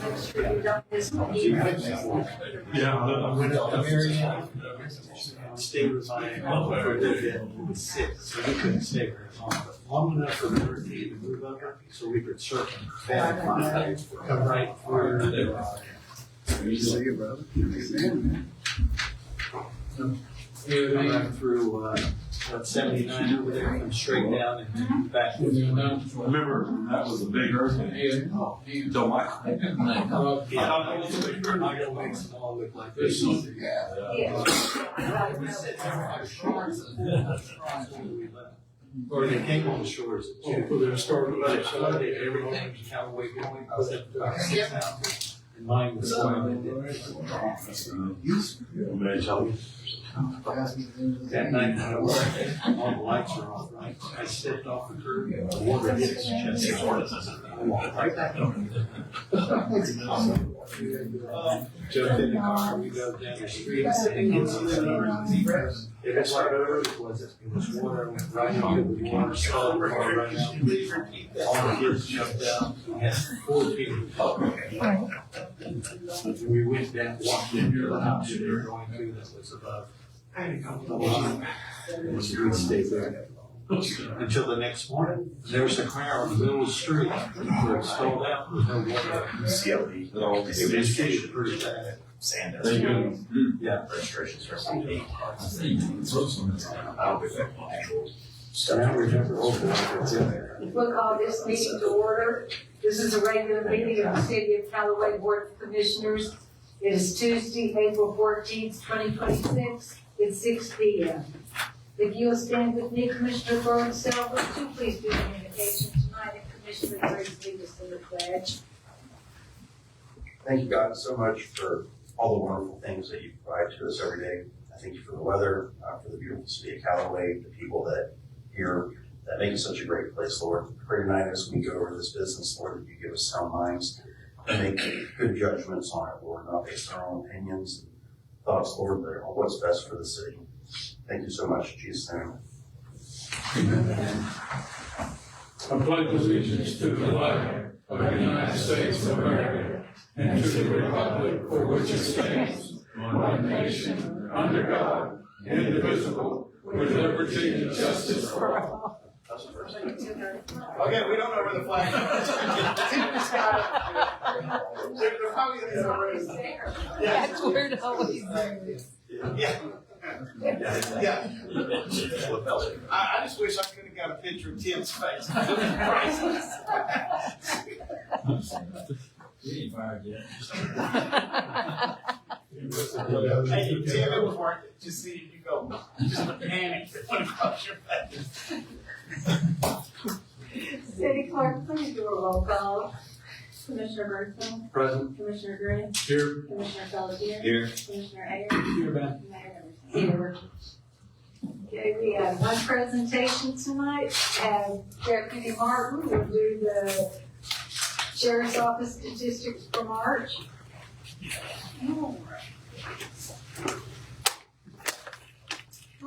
make sure you don't miss the meeting. Yeah, I went up to Marion, stayed with my uncle for a little bit, who was sick, so we couldn't stay very long, but long enough for Liberty to move over, so we could circumvent, come right through. See you, brother. Come right through, 79 over there, come straight down and back. remember, that was a big hurricane. Don't mind. Yeah, I go make them all look like this. Or they came on the shores at 2. They started everything in Callaway going, I was at about 6 hours. And mine was going. That night, when I worked, all the lights are off, right? I stepped off the curb, the water hit his chest. I walked right back over. Jumped in the car, we go down the street, and it's it was right over, it was water, went right into the camera, saw the car right out. All the kids jumped out, we had 4 people. We went down, walked into the house that they were going through that was above. We stayed there until the next morning. There was a car in the middle of the street where it stalled out, there was no water. CLE. It was pretty bad. Sand. Yeah. Registrations for some date. So now we remember all the it's in there. We'll call this meeting to order. This is a regular meeting of the City of Callaway Board of Commissioners. It is Tuesday, April 14th, 2026. It's 6 p.m. If you'll stand with me, Commissioner Burns, would you please do the invocation tonight, and Commissioner Grace lead us in the pledge. Thank you, God, so much for all the wonderful things that you provide to us every day. I thank you for the weather, for the beautiful city of Callaway, the people that here that make it such a great place, Lord. Pray tonight as we go over this business, Lord, that you give us sound minds and make good judgments on it, Lord, not based on our own opinions and thoughts, Lord, but on what's best for the city. Thank you so much, in Jesus' name. Amen. I pledge allegiance to the flag of the United States of America and to the republic for which it stands, one nation, under God, indivisible, with liberty and justice for all. Okay, we don't know where the flag is. They're probably in the room. That's where it always is. Yeah. I just wish I could have got a picture of Tim's face. Hey, Tim, it was worth it. Just seeing you go, just panic when it comes your face. City Clerk, please do a roll call. Commissioner Bertha, Present. Commissioner Gray, Here. Commissioner Pelletier, Here. Commissioner Ayers, Here, man. Mayor Everson. Here. Okay, we have one presentation tonight. Deputy Martin will do the Sheriff's Office statistics for March.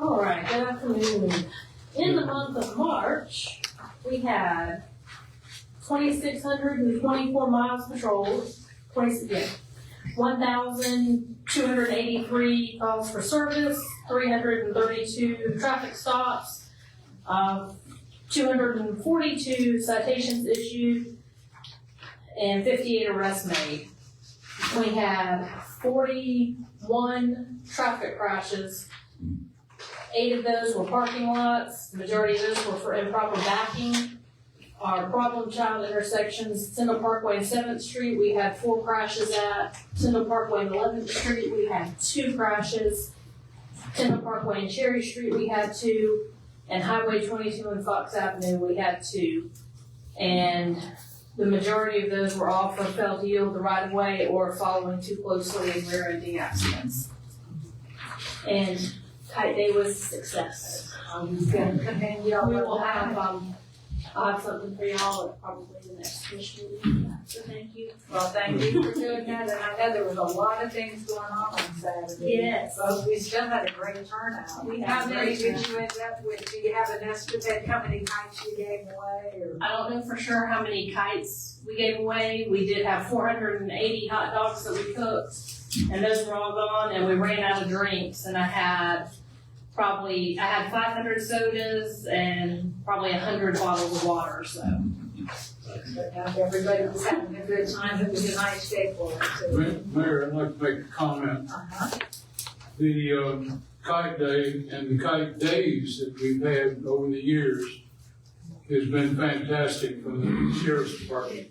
All right, good afternoon. In the month of March, we had 2,624 miles patrolled, 1,283 calls for service, 332 traffic stops, 242 citations issued, and 58 arrests made. We had 41 traffic crashes. 8 of those were parking lots. The majority of those were for improper backing. Our problem child intersections, Tyndall Parkway and 7th Street, we had 4 crashes at. Tyndall Parkway and 11th Street, we had 2 crashes. Tyndall Parkway and Cherry Street, we had 2. And Highway 22 and Fox Avenue, we had 2. And the majority of those were all for failed to yield the right of way or following too closely and rear-ending accidents. And Kite Day was a success. I'm gonna commend y'all. We will have, I'll have something for y'all at probably the next commission meeting, so thank you. Well, thank you for doing that, and I know there was a lot of things going on Saturday. Yes. But we still had a great turnout. We How had a many great did you end up with? Do you have an estimate how many kites you gave away, or? I don't know for sure how many kites we gave away. We did have 480 hot dogs that we cooked, and those were all gone, and we ran out of drinks, and I had 500 sodas and probably 100 bottles of water, so. But now everybody was having a good time. It was a nice day for us. So. Mayor, I'd like to make a comment. Uh-huh. The kite day and the kite days that we've had over the years has been fantastic from the sheriff's department.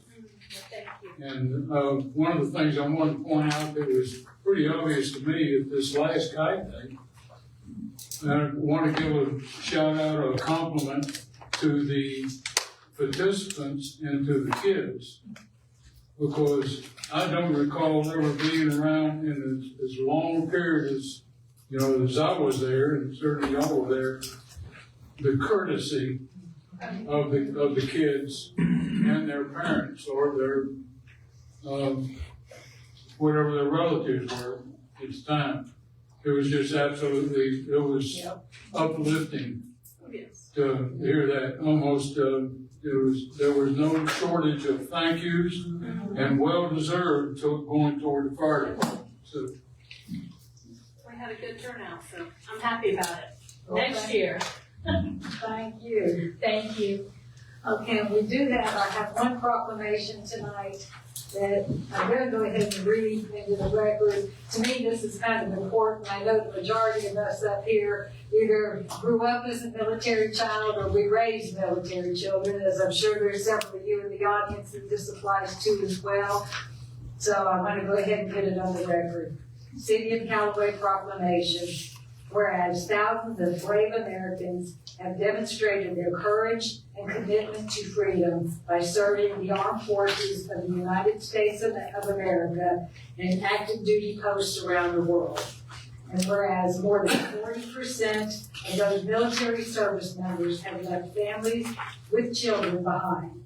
Thank you. And one of the things I wanted to point out that was pretty obvious to me at this last kite day, I want to give a shout out or a compliment to the participants and to the kids, because I don't recall ever being around in as long a period as, as I was there, and certainly y'all were there, the courtesy of the kids and their parents or their whatever their relatives were at the time. It was just absolutely, it was uplifting Yes. to hear that. Almost, there was no shortage of thank yous and well-deserved going toward the fire department. So, We had a good turnout, so I'm happy about it. Okay. Next year. Thank you. Thank you. Okay, and we do that. I have one proclamation tonight that I'm going to go ahead and read into the record. To me, this is kind of important. I know the majority of us up here either grew up as a military child or we raised military children, as I'm sure there's several of you in the audience that this applies to as well. So I'm going to go ahead and put it on the record. City of Callaway proclamation. Whereas thousands of brave Americans have demonstrated their courage and commitment to freedom by serving the armed forces of the United States of America in active duty posts around the world. And whereas more than 40% of those military service members have left families with children behind.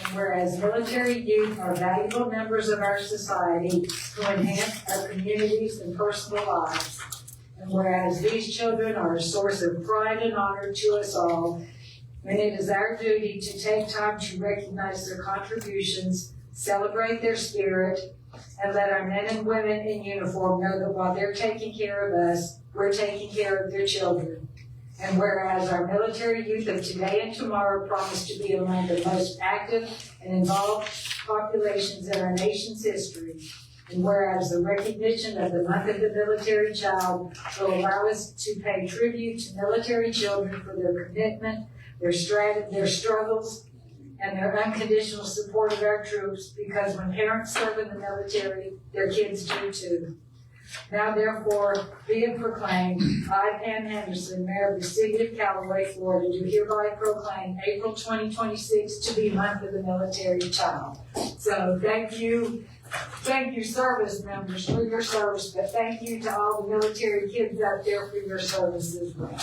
And whereas military youth are valuable members of our society who enhance our communities and personal lives. And whereas these children are a source of pride and honor to us all, and it is our duty to take time to recognize their contributions, celebrate their spirit, and let our men and women in uniform know that while they're taking care of us, we're taking care of their children. And whereas our military youth of today and tomorrow promise to be among the most active and involved populations in our nation's history, and whereas the recognition of the Month of the Military Child will allow us to pay tribute to military children for their commitment, their struggles, and their unconditional support of our troops, because when parents serve in the military, their kids do too. Now therefore, be it proclaimed, I, Pam Henderson, Mayor of the City of Callaway, Florida, do hereby proclaim April 2026 to be Month of the Military Child. So thank you, service members, for your service, but thank you to all the military kids out there for your service as well.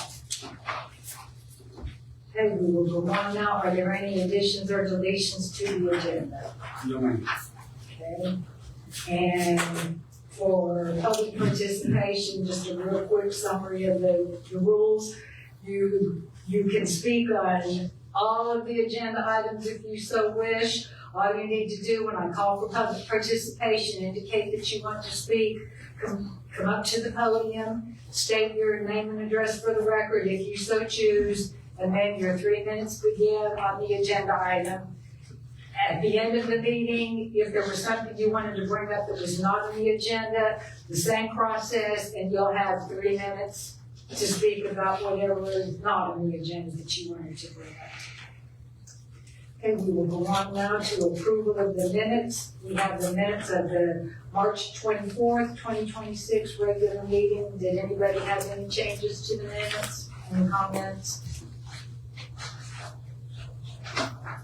Okay, we will go on now. Are there any additions or deletions to the agenda? no, Okay, and for public participation, just a real quick summary of the rules. You can speak on all of the agenda items if you so wish. All you need to do when I call for public participation, indicate that you want to speak, come up to the podium, state your name and address for the record if you so choose, and then your 3 minutes begin on the agenda item. At the end of the meeting, if there was something you wanted to bring up that was not on the agenda, the same process, and you'll have 3 minutes to speak about whatever is not on the agenda that you wanted to bring up. Okay, we will go on now to approval of the minutes. We have the minutes of the March 24th, 2026 regular meeting. Did anybody have any changes to the minutes? Any comments?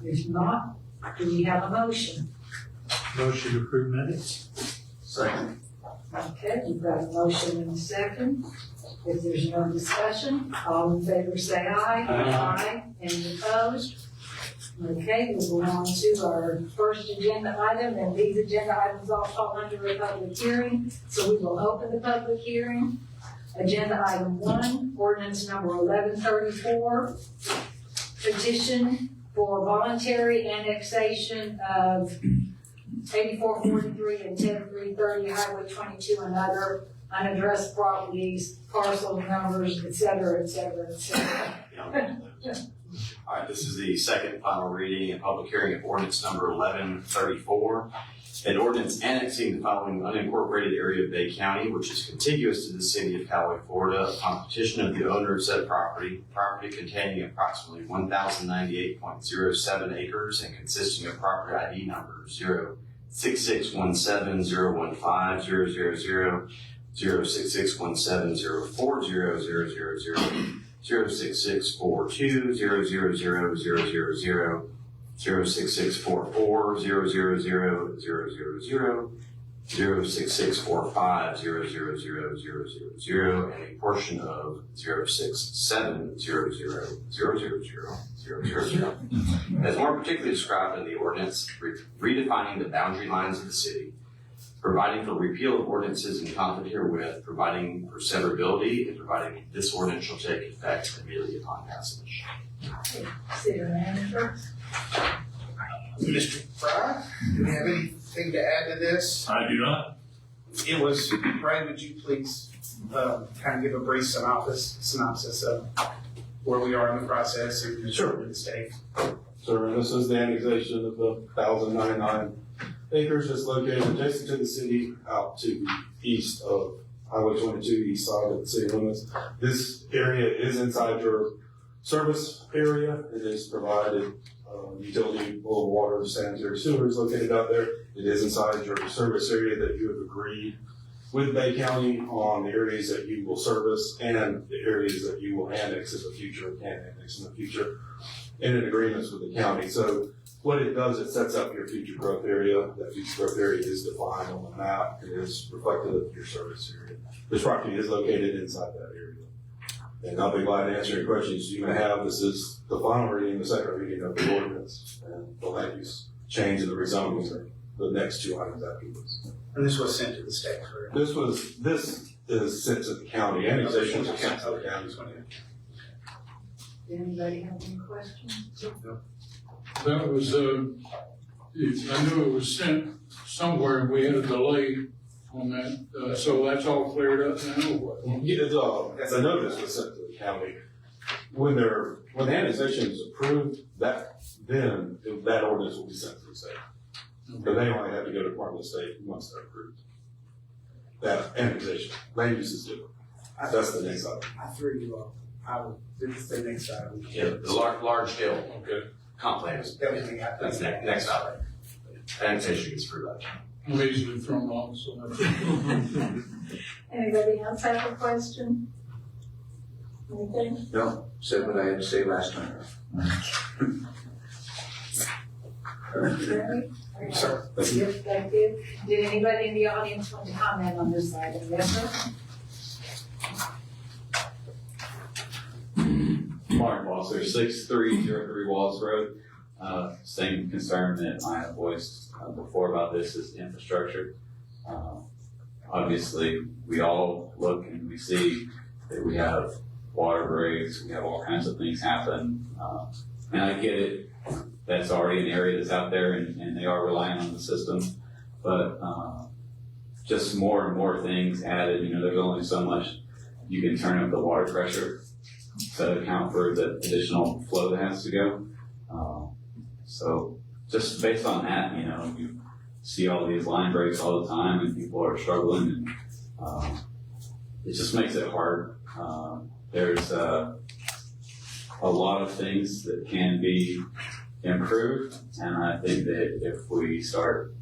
If not, do we have a motion? Motion to approve minutes? Second. Okay, we've got a motion and a second. If there's no discussion, all in favor say aye. Aye. Any opposed? Okay, we'll go on to our first agenda item, and these agenda items all fall under a public hearing, so we will open the public hearing. Agenda item 1, ordinance number 1134, petition for voluntary annexation of 8443 and 10330 Highway 22 and other unaddressed properties, parcel numbers, et cetera, et cetera, et cetera. All right, this is the second final reading and public hearing of ordinance number 1134. An ordinance annexing the following unincorporated area of Bay County, which is contiguous to the city of Callaway, Florida, upon petition of the owner of said property containing approximately 1,098.07 acres and consisting of property ID number 06617015000, 06617040000, 06642 0000000, 06644 0000000, 06645 0000000, and a portion of 067000000. As more particularly described in the ordinance, redefining the boundary lines of the city, providing for repeal of ordinances in conflict herewith, providing for severability, and providing this ordinance shall take effect immediately upon passage. City manager. Mr. Fry, do we have anything to add to this? I do not. It was, Brad, would you please kind of give a brief synopsis of where we are in the process and the state? So this is the annexation of the 1,099 acres that's located adjacent to the city out to the east of Highway 22, east side of the city limits. This area is inside your service area. It is provided utility, boil water, sanitary sewer is located out there. It is inside your service area that you have agreed with Bay County on the areas that you will service and the areas that you will annex in the future, in agreements with the county. So what it does, it sets up your future growth area. That future growth area is defined on the map. It is reflected of your service area. This property is located inside that area. And I'll be glad to answer any questions you may have. This is the final reading, the second reading of the ordinance, and the land use change and the rezoning are the next two items after this. And this was sent to the state, correct? This is sent to the county. Annexation is sent to the county. Does anybody have any questions? That was, I knew it was sent somewhere and we had a delay on that, so that's all cleared up now or what? Yeah, the notice was sent to the county. When the annexation is approved, that ordinance will be sent to the state. But they only have to go to Department of State once they're approved. That annexation, land use is different. That's the next item. I threw you off. I will do the next item. Yeah, the large scale Okay. comp plan is, Everything I that's next item. Annexation gets through that. I'm easily thrown off, so that's. Anybody else have a question? Anything? No, said what I had to say last time. Jeremy? Sir. Yep, thank you. Did anybody in the audience want to comment on this item? Yes, sir? Mark Walser, 6303 Walls Road. Same concern that I have voiced before about this is infrastructure. Obviously, we all look and we see that we have water breaks, we have all kinds of things happen. And I get it, that's already an area that's out there and they are relying on the system. But just more and more things added, there's only so much you can turn up the water pressure to account for the additional flow that has to go. So just based on that, you see all these line breaks all the time and people are struggling and it just makes it hard. There's a lot of things that can be improved, and I think that if we start,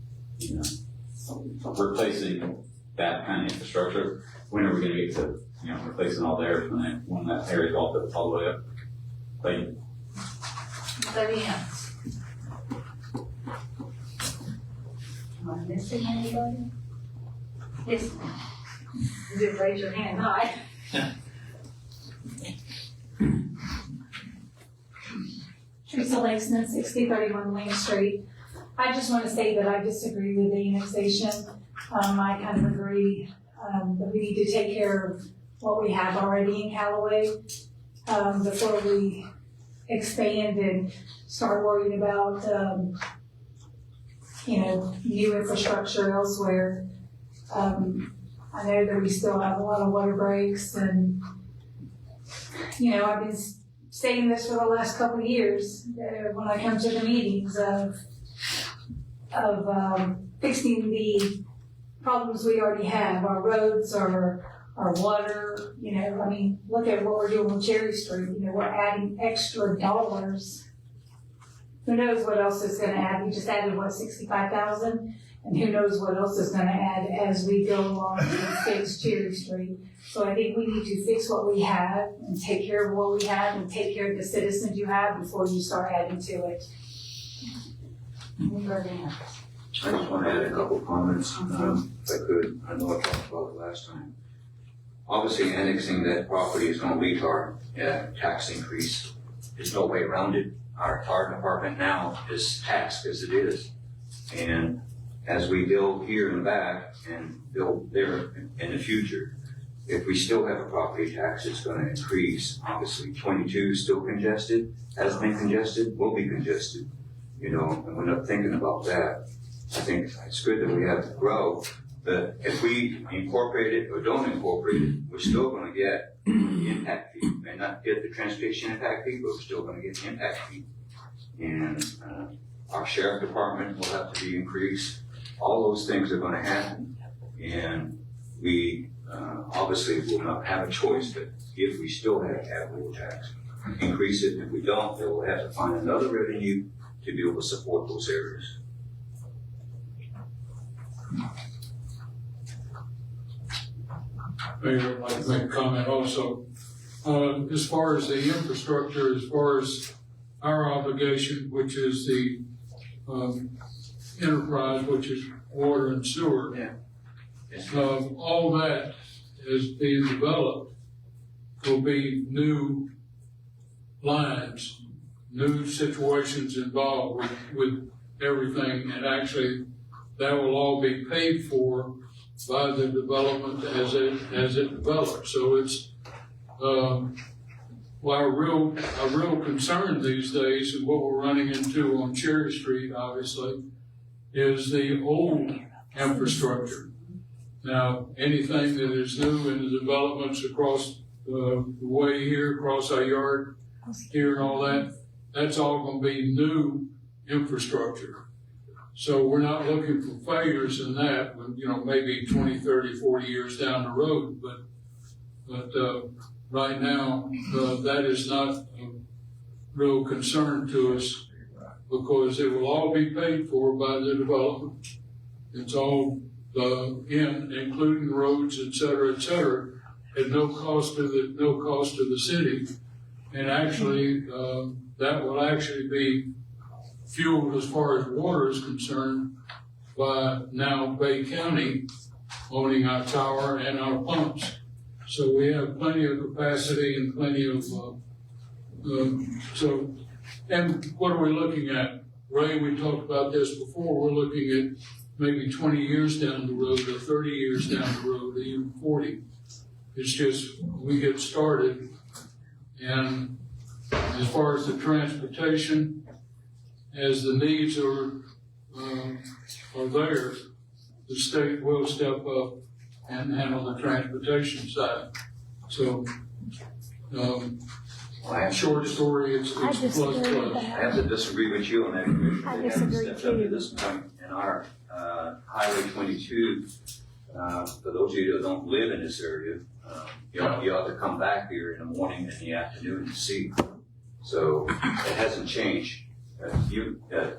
replacing that kind of infrastructure, when are we going to get to, replacing all theirs when that area is all built all the way up? Thank you. Anybody else? Am I missing anybody? Yes. You did raise your hand high. Teresa Lakesman, 6031 Wayne Street. I just want to say that I disagree with the annexation. I kind of agree that we need to take care of what we have already in Callaway before we expand and start worrying about, new infrastructure elsewhere. I know that we still have a lot of water breaks and, I've been saying this for the last couple of years, when I come to the meetings of fixing the problems we already have, our roads, our water, look at what we're doing with Cherry Street, we're adding extra dollars. Who knows what else is gonna add, we just added, 65,000? And who knows what else is gonna add as we go along and fix Cherry Street. So I think we need to fix what we have and take care of what we have and take care of the citizens you have before you start adding to it. I just want to add a couple comments, if I could. I know I talked about it last time. Obviously, annexing that property is going to lead to our tax increase. There's no way around it. Our fire department now is taxed as it is. And as we build here in the back and build there in the future, if we still have a property tax, it's going to increase. Obviously, 22 is still congested, has been congested, will be congested, and we're not thinking about that. I think it's good that we have to grow, but if we incorporate it or don't incorporate it, we're still going to get the impact fee. We may not get the transportation impact fee, but we're still going to get the impact fee. And our sheriff department will have to be increased. All those things are going to happen, and we obviously will not have a choice, but if we still have capital tax, increase it. If we don't, then we'll have to find another revenue to be able to support those areas. Mayor, I'd like to make a comment also. As far as the infrastructure, as far as our obligation, which is the enterprise, which is water and sewer, all that is being developed will be new lines, new situations involved with everything, and actually that will all be paid for by the development as it develops. So it's our real concern these days, and what we're running into on Cherry Street, obviously, is the old infrastructure. Now, anything that is new in the developments across the way here, across our yard here and all that, that's all going to be new infrastructure. So we're not looking for failures in that, maybe 20, 30, 40 years down the road, but right now, that is not a real concern to us because it will all be paid for by the development. It's all including roads, et cetera, at no cost to the city. And actually, that will actually be fueled as far as water is concerned by now Bay County owning our tower and our pumps. So we have plenty of capacity and plenty of, and what are we looking at? Ray, we talked about this before, we're looking at maybe 20 years down the road or 30 years down the road, or even 40. It's just, we get started. And as far as the transportation, as the needs are there, the state will step up and handle the transportation side. So, short story, it's plus plus. I have to disagree with you on that, Commissioner. I They haven't disagree stepped up too. to this point in our Highway 22. For those of you that don't live in this area, you ought to come back here in the morning and the afternoon to see. So it hasn't changed.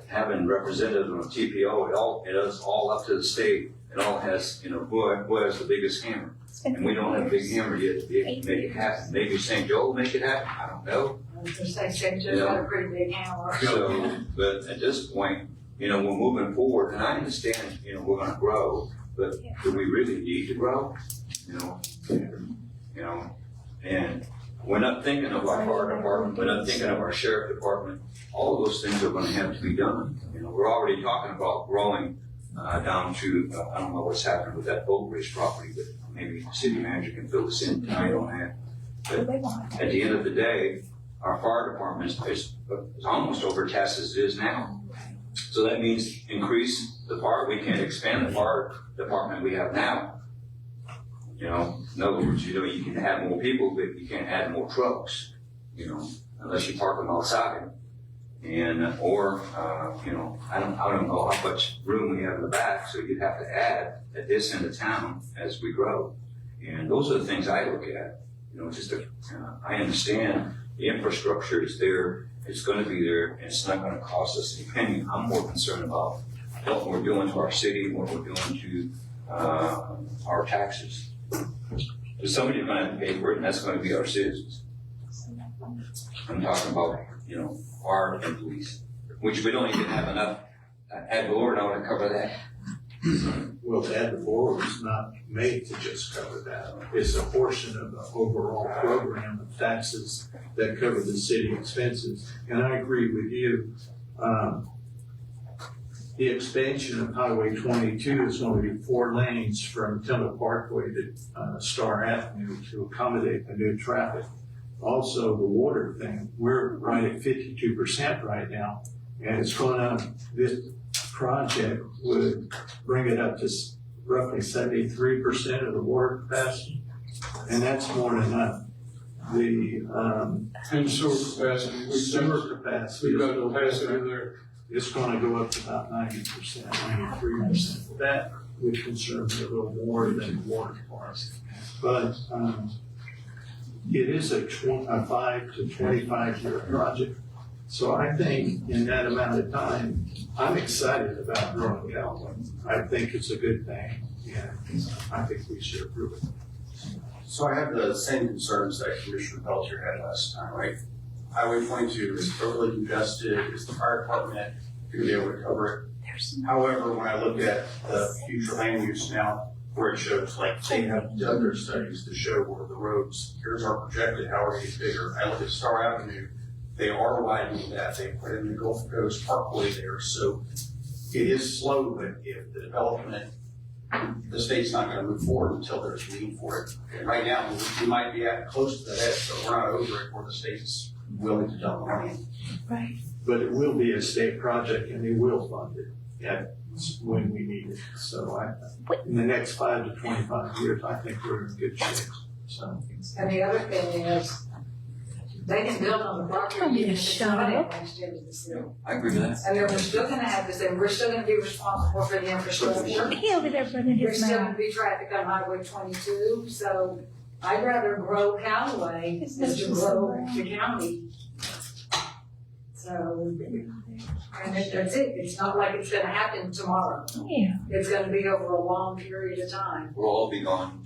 Having representatives on TPO, it is all up to the state. It all has, who has the biggest hammer. And we don't have a big hammer yet to be able to make it happen. Maybe St. Joe will make it happen, I don't know. St. Joe's got a pretty big hammer. So, but at this point, we're moving forward, and I understand, we're gonna grow, but do we really need to grow? And we're not thinking of our fire department, we're not thinking of our sheriff department. All of those things are gonna have to be done. We're already talking about growing down to, I don't know what's happening with that Oak Ridge property, but maybe the city manager can fill us in tonight on that. But at the end of the day, our fire department is almost overtasked as it is now. So that means increase the fire, we can't expand the fire department we have now. You know, in other words, you can have more people, but you can't add more trucks, unless you park them outside. And, I don't know how much room we have in the back, so you'd have to add at this end of town as we grow. And those are the things I look at, I understand the infrastructure is there, it's gonna be there, and it's not gonna cost us any penny. I'm more concerned about what we're doing to our city, what we're doing to, our taxes. Because somebody's gonna have to pay for it, and that's gonna be our citizens. I'm talking about, fire and police, which we don't even have enough ad valorem to cover that. Well, the ad valorem is not made to just cover that. It's a portion of the overall program of taxes that cover the city expenses. And I agree with you. The expansion of Highway 22 is going to be 4 lanes from Temple Parkway to Star Avenue to accommodate the new traffic. Also, the water thing, we're right at 52% right now, and it's going to, this project would bring it up to roughly 73% of the water capacity, and that's more than enough. And sewer capacity, Sewer capacity, we've got capacity there. it's going to go up to about 90%, 93%. That would concern me a little more than the water part. But it is a 5 to 25 year project. So I think in that amount of time, I'm excited about growing Callaway. I think it's a good thing, and I think we should approve it. So I have the same concerns that Commissioner Peltier had last time, right? Highway 22 is overly congested, is the fire department going to be able to cover it? However, when I look at the future land use now, where it shows, like, they have done their studies to show where the roads, here's our projected, how are they bigger? I look at Star Avenue, they are widening that, they put in the Gulf Coast Parkway there, so it is slow, but if the development, the state's not gonna move forward until there's need for it. And right now, we might be at close to that edge, but we're not over it where the state's willing to dump money. Right. But it will be a state project, and they will fund it when we need it. So in the next 5 to 25 years, I think we're in good shape. So. And the other thing is, they can build on the property even if it's not annexed into the city. I agree with that. And then we're still gonna have this, and we're still gonna be responsible for the infrastructure. He held it up right in There's his still mouth. gonna be traffic on Highway 22, so I'd rather grow Callaway than to grow the county. So, and that's it. It's not like it's gonna happen tomorrow. Yeah. It's gonna be over a long period of time. We'll all be gone.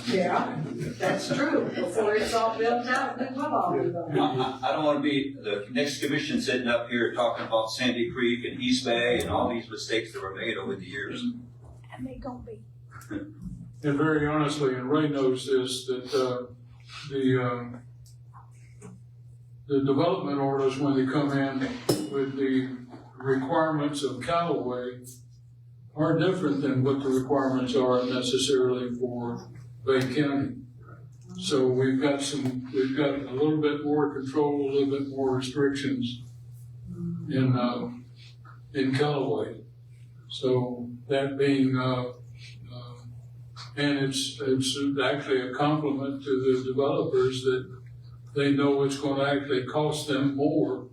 Yeah, that's true. Before it's all built out, then we'll all be gone. I don't want to be the next commission sitting up here talking about Sandy Creek and East Bay and all these mistakes that were made over the years. And they gonna be. And very honestly, and Ray knows this, that the development orders, when they come in with the requirements of Callaway, are different than what the requirements are necessarily for Bay County. So we've got a little bit more control, a little bit more restrictions in Callaway. So that being, and it's actually a compliment to the developers that they know it's going to actually cost them more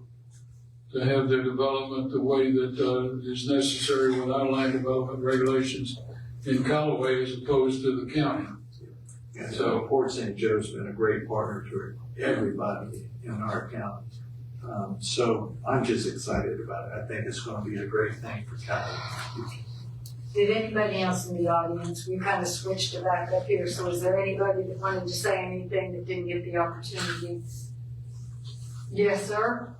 to have their development the way that is necessary with our land development regulations in Callaway as opposed to the county. And so Port St. Joe's been a great partner to everybody in our county. So I'm just excited about it. I think it's going to be a great thing for Callaway. Did anybody else in the audience, we kind of switched it back up here, so is there anybody that wanted to say anything that didn't get the opportunity? Yes, sir?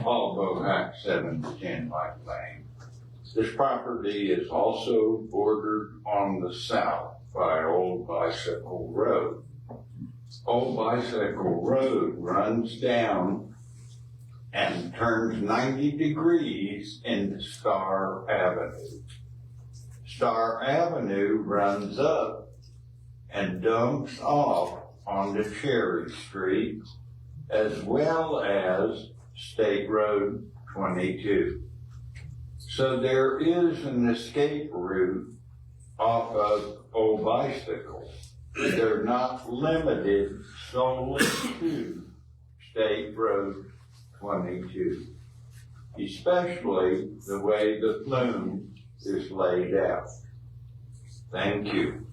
Paul Bohack, 710 Mike Lane. This property is also bordered on the south by Old Bicycle Road. Old Bicycle Road runs down and turns 90 degrees into Star Avenue. Star Avenue runs up and dumps off onto Cherry Street as well as State Road 22. So there is an escape route off of Old Bicycle. They're not limited solely to State Road 22, especially the way the plume is laid out. Thank you.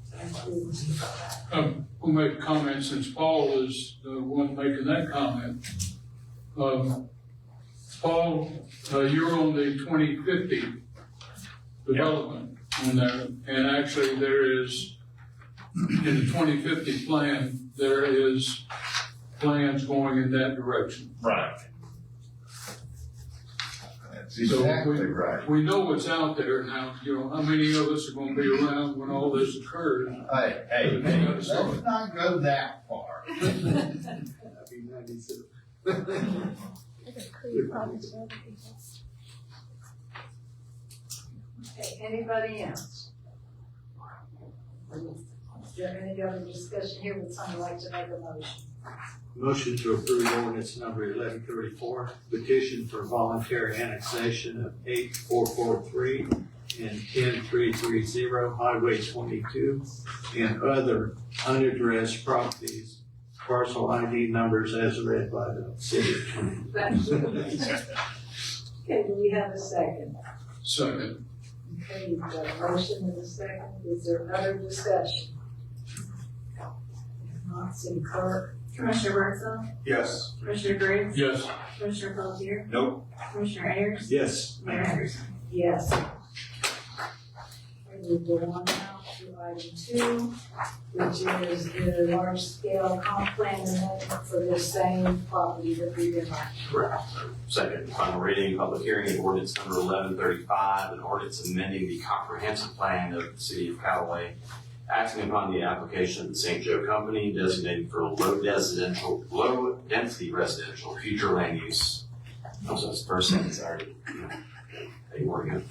We'll make a comment since Paul is the one making that comment. Paul, you're on the 2050 development on there, and actually there is, in the 2050 plan, there is plans going in that direction. Right. That's exactly right. We know what's out there now. You know, how many of us are going to be around when all this occurs? Hey, let's not go that far. Okay, anybody else? Is there any other discussion here? Would someone like to make a motion? Motion to approve ordinance number 1134, petition for voluntary annexation of 8443 and 10330 Highway 22 and other unaddressed properties, parcel ID numbers as read by the city attorney. Okay, do we have a second? Second. Okay, you've got a motion and a second. Is there other discussion? If not, city clerk. Commissioner Birdsall, Yes. Commissioner Briggs, Yes. Commissioner Pelletier, Nope. Commissioner Ayers, Yes. Mayor Anderson. Yes. We will go on now to item 2, which is the large-scale comp plan amendment for the same property that we did last year. Correct. Second and final reading, public hearing of ordinance number 1135, an ordinance amending the comprehensive plan of the city of Callaway, acting upon the application of the St. Joe Company designating for low density residential future land use. Oh, so that's the first sentence already. Hey, we're good.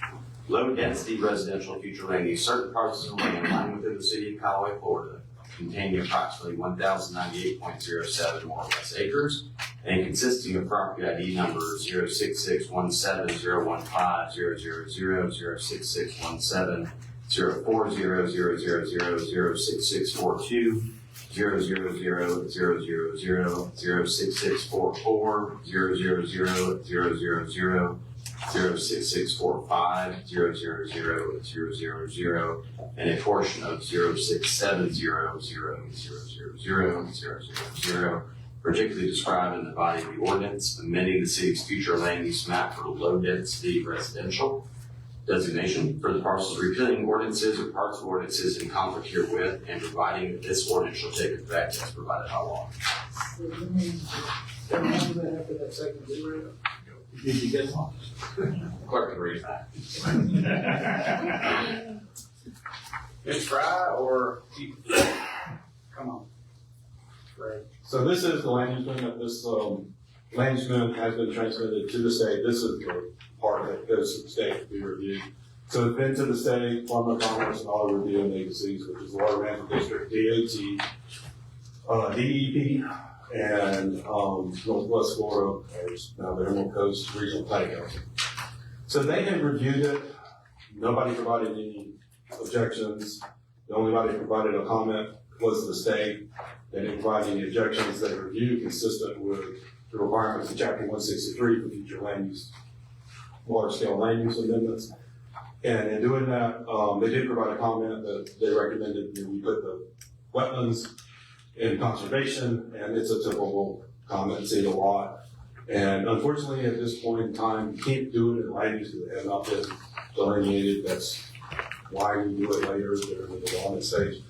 Low density residential future land use, certain parcels of land lying within the city of Callaway, Florida, containing approximately 1,098.07 more or less acres, and consisting of property ID number 06617015000, 04000006642, 00000006644, 00000006645, 0000000, and a portion of 067000000, particularly described in the body of the ordinance, amending the city's future land use map for low density residential designation for the parcels, repealing ordinances or parts of ordinances in conflict herewith, and providing that this ordinance shall take effect as provided by law. Did you get one? Clerk can read that. It's Fry or come on. Right. So this is the land use amendment. This land use amendment has been transmitted to the state. This is the part that goes to the state to be reviewed. So it's been to the state, Department of Commerce, and all the reviewing agencies, which is the Water Management District, DOT, DEP, and Northwest Florida, now the Emerald Coast Regional Planning Council. So they have reviewed it. Nobody provided any objections. The only body that provided a comment was the state. They didn't provide any objections. They reviewed consistent with the requirements of Chapter 163 for future land use, large scale land use amendments. And in doing that, they did provide a comment that they recommended that we put the wetlands in conservation, and it's a typical comment, seen a lot. And unfortunately, at this point in time, you can't do it in land use that have not been delineated. That's why we do it later during the development stage.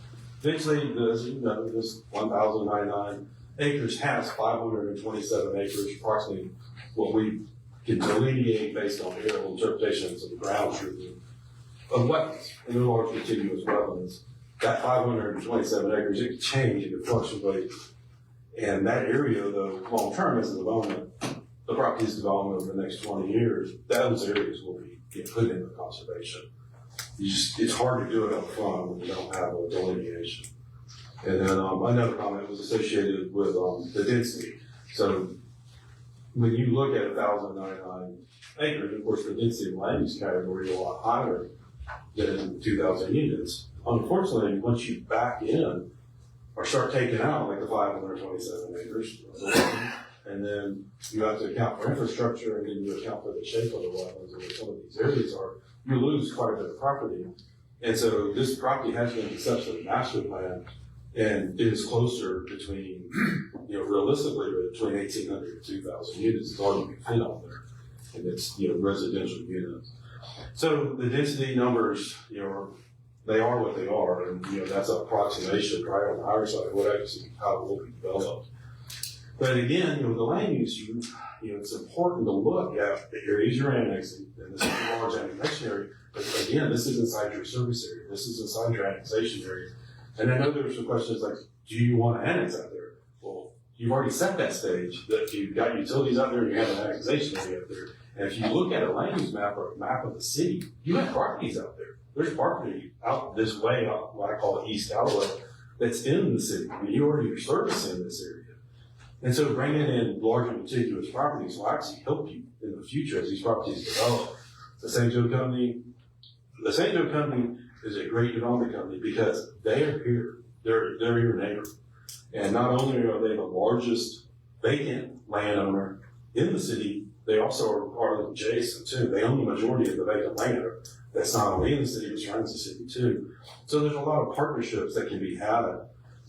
Eventually, this 1,099 acres has 527 acres, approximately what we can delineate based on aerial interpretations of the ground truth of wetlands and the large contiguous wetlands. That 527 acres, it could change, it could fluctuate. And that area, though, long term is a development the property's development over the next 20 years, those areas will be put into conservation. It's hard to do it up front when you don't have a delineation. And then another comment was associated with the density. So when you look at 1,099 acres, of course, the density of land use category is a lot higher than 2,000 units. Unfortunately, once you back in or start taking out like the 527 acres, and then you have to account for infrastructure, and then you account for the shape of the wetlands and where some of these areas are, you lose quite a bit of property. And so this property has been accepted in the master plan and is closer between, realistically between 1,800 to 2,000 units is all you can fit on there. And it's, residential units. So the density numbers, they are what they are, and, that's an approximation right on the higher side of what actually how it will be developed. But again, the land use, it's important to look at the areas you're annexing, and this is a large annexation area, but again, this is inside your service area, this is inside your annexation area. And I know there's some questions like, do you want to annex out there? Well, you've already set that stage, that you've got utilities out there, and you have an annexation area out there. And if you look at a land use map or a map of the city, you have properties out there. There's property out this way, out what I call East Callaway, that's in the city. I mean, you already are servicing this area. And so bringing in larger contiguous properties will actually help you in the future as these properties develop. The St. Joe Company is a great development company because they are here. They're your neighbor. And not only are they the largest vacant landowner in the city, they also are adjacent too. They own the majority of the vacant land that's not only in the city, but surrounds the city too. So there's a lot of partnerships that can be had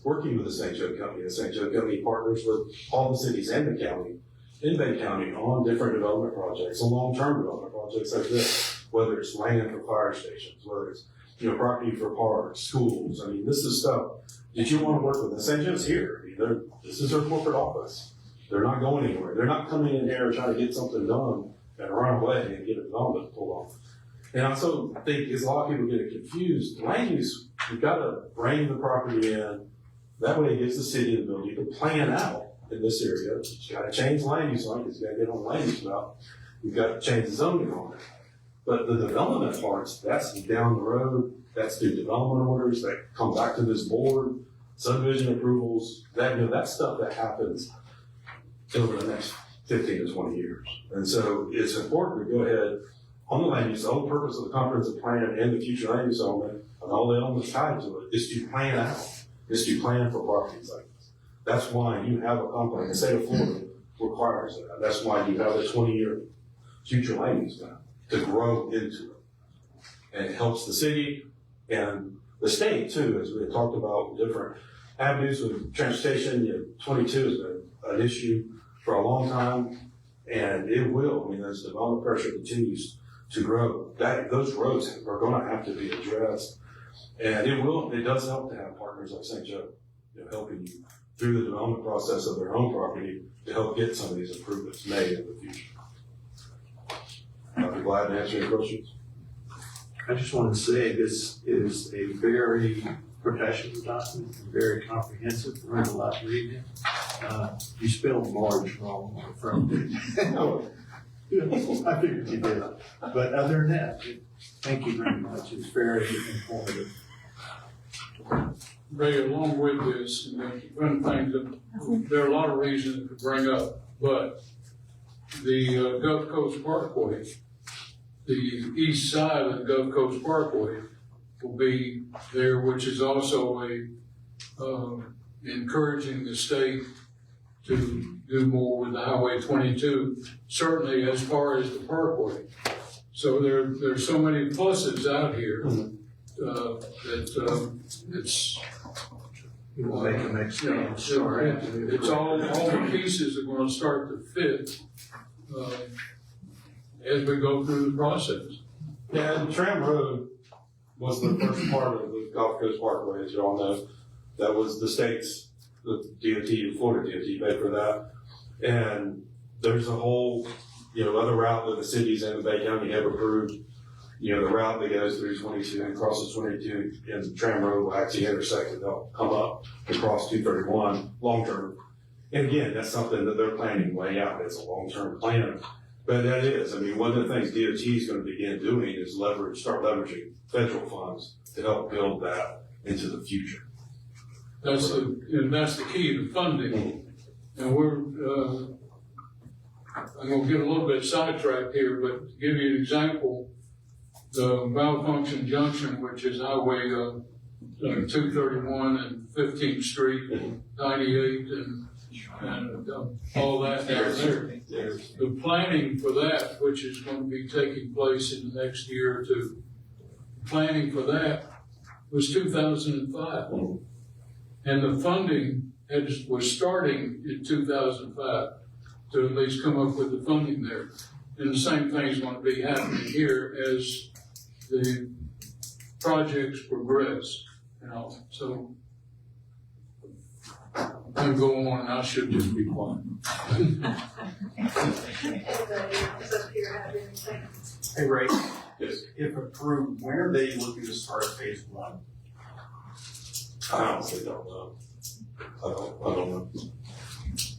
working with the St. Joe Company. The St. Joe Company partners with all the cities and the county, in Bay County, on different development projects, and long-term development projects like this, whether it's land for fire stations, whether it's property for parks, schools. I mean, this is stuff that you want to work with. And St. Joe's here. I mean, this is their corporate office. They're not going anywhere. They're not coming in here and trying to get something done and run away and get a development pulled off. And I also think, as a lot of people get confused, land use, you've got to bring the property in. That way it gives the city the ability to plan out in this area. You've got to change land use on it because you've got to get on the land use map. You've got to change the zoning on it. But the development parts, that's down the road. That's through development orders that come back to this board, subdivision approvals, that stuff that happens over the next 15 to 20 years. And so it's important to go ahead on the land use. The whole purpose of the comprehensive plan and the future land use element and all the elements tied to it is to plan out, is to plan for properties like this. That's why you have a company. The state of Florida requires that. That's why you have a 20-year future land use plan to grow into it. And it helps the city and the state too, as we had talked about different avenues with transportation. 22 has been an issue for a long time, and it will. I mean, as development pressure continues to grow, those roads are going to have to be addressed, and it does help to have partners like St. Joe, helping you through the development process of their own property to help get some of these improvements made in the future. I'll be glad to answer your questions. I just want to say this is a very professional document, very comprehensive. Learned a lot reading it. You spelled large wrong on the front page. No, I figured you did. But other than that, thank you very much. It's very informative. Ray, along with this, one thing that there are a lot of reasons to bring up, but the Gulf Coast Parkway, the east side of the Gulf Coast Parkway will be there, which is also encouraging the state to do more with the Highway 22, certainly as far as the Parkway. So there's so many pluses out here that it's. It will make them expand. It's all the pieces are going to start to fit as we go through the process. Yeah, and Tram Road was the first part of the Gulf Coast Parkway, as you all know. That was the state's, the DOT, Florida DOT paid for that. And there's a whole, other route that the cities and the Bay County have approved. The route that goes through 22 and crosses 22 and Tram Road will actually intersect and they'll come up and cross 231 long term. And again, that's something that they're planning way out, it's a long-term plan. But that is, I mean, one of the things DOT is gonna begin doing is start leveraging federal funds to help build that into the future. That's the key to funding. And we're, I'm gonna get a little bit sidetracked here, but to give you an example, the Malfunction Junction, which is Highway 231 and 15th Street and 98 and all that down there. The planning for that, which is going to be taking place in the next year or two, planning for that was 2005. And the funding was starting in 2005 to at least come up with the funding there. And the same thing is going to be happening here as the projects progress, you know, so I'm going on, and I should just be quiet. Hey, Ray, Yes. if approved, when are they looking to start phase one? I honestly don't know. I don't know.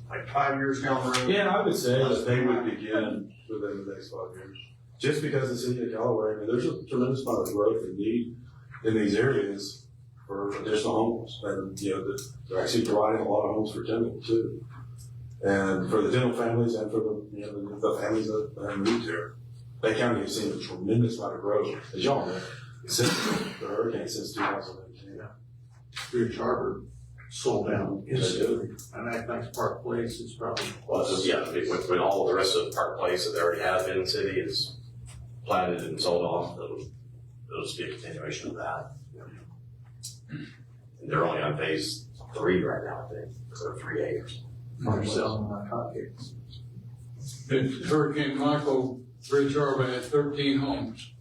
Like 5 years down the road? Yeah, I would say that they would begin within the next 5 years. Just because the city of Callaway, I mean, there's a tremendous amount of growth and need in these areas for additional homes. And, you know, they're actually providing a lot of homes for tenant too. And for the dental families and for the, you know, the families that have moved here. Bay County has seen a tremendous amount of growth, as y'all know, since the hurricane, since 2018. Bridge Harbor sold down instantly, and I think Park Place is probably. Well, it's just, yeah, when all the rest of the Park Place that they already have in the city is platted and sold off, it'll just be a continuation of that. And they're only on phase 3 right now, I think, or 3A or something. They're selling like hotcakes. If Hurricane Michael, Bridge Harbor had 13 homes.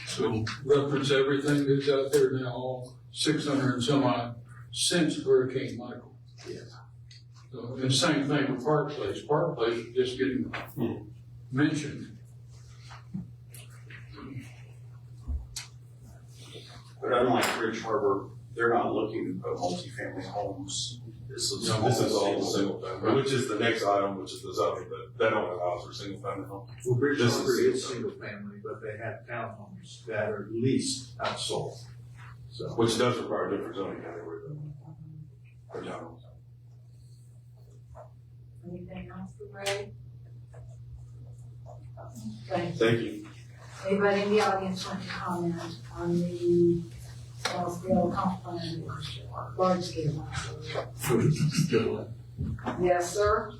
So reference everything that's out there now, all 600 and some odd since Hurricane Michael. Yes. So, and same thing with Park Place. Park Place is just getting mentioned. But unlike Bridge Harbor, they're not looking to put multifamily homes. This is all single family, which is the next item, which is the zoning, but that only allows for single family homes. Well, Bridge This Harbor is- is single family, but they have townhomes that are leased out sold. So. Which does require a different zoning category than for townhomes. Anything else for Ray? Thank you. Thank you. Anybody in the audience want to comment on the small scale comp plan, large scale? Yes, sir.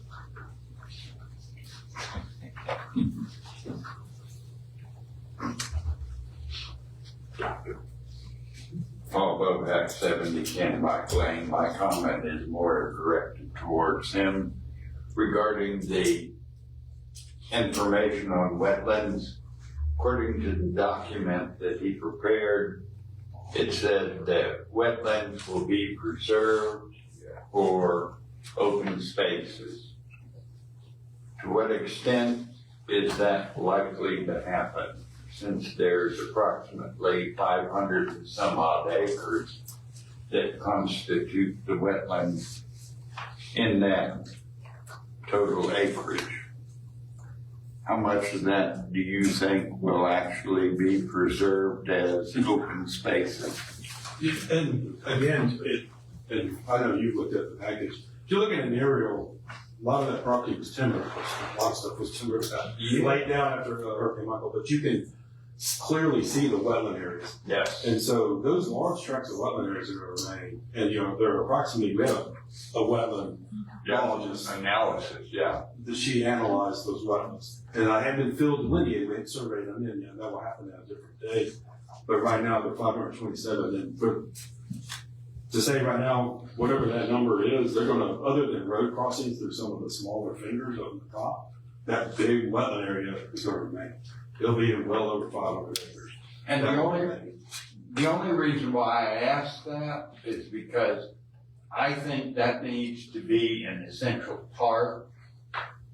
Although Act 70 Ken Mike Lane, my comment is more directed towards him regarding the information on wetlands. According to the document that he prepared, it said that wetlands will be preserved for open spaces. To what extent is that likely to happen, since there's approximately 500 and some odd acres that constitute the wetlands in that total acreage? How much of that do you think will actually be preserved as open spaces? And again, and I know you've looked at the package. If you look at an aerial, a lot of that property was timber. A lot of stuff was timber laid down after Hurricane Michael, but you can clearly see the wetland areas. Yes. And so those large tracts of wetland areas are going to remain. And, you know, there are approximately, we have a wetland biologist. Analysis, yeah. She analyzed those wetlands. And I haven't been filled delineated, we haven't surveyed them in yet. That will happen at a different day. But right now, they're 527. And to say right now, whatever that number is, they're gonna, other than road crossings through some of the smaller fingers on the top, that big wetland area is gonna remain. It'll be well over 500 acres. And the only reason why I ask that is because I think that needs to be an essential part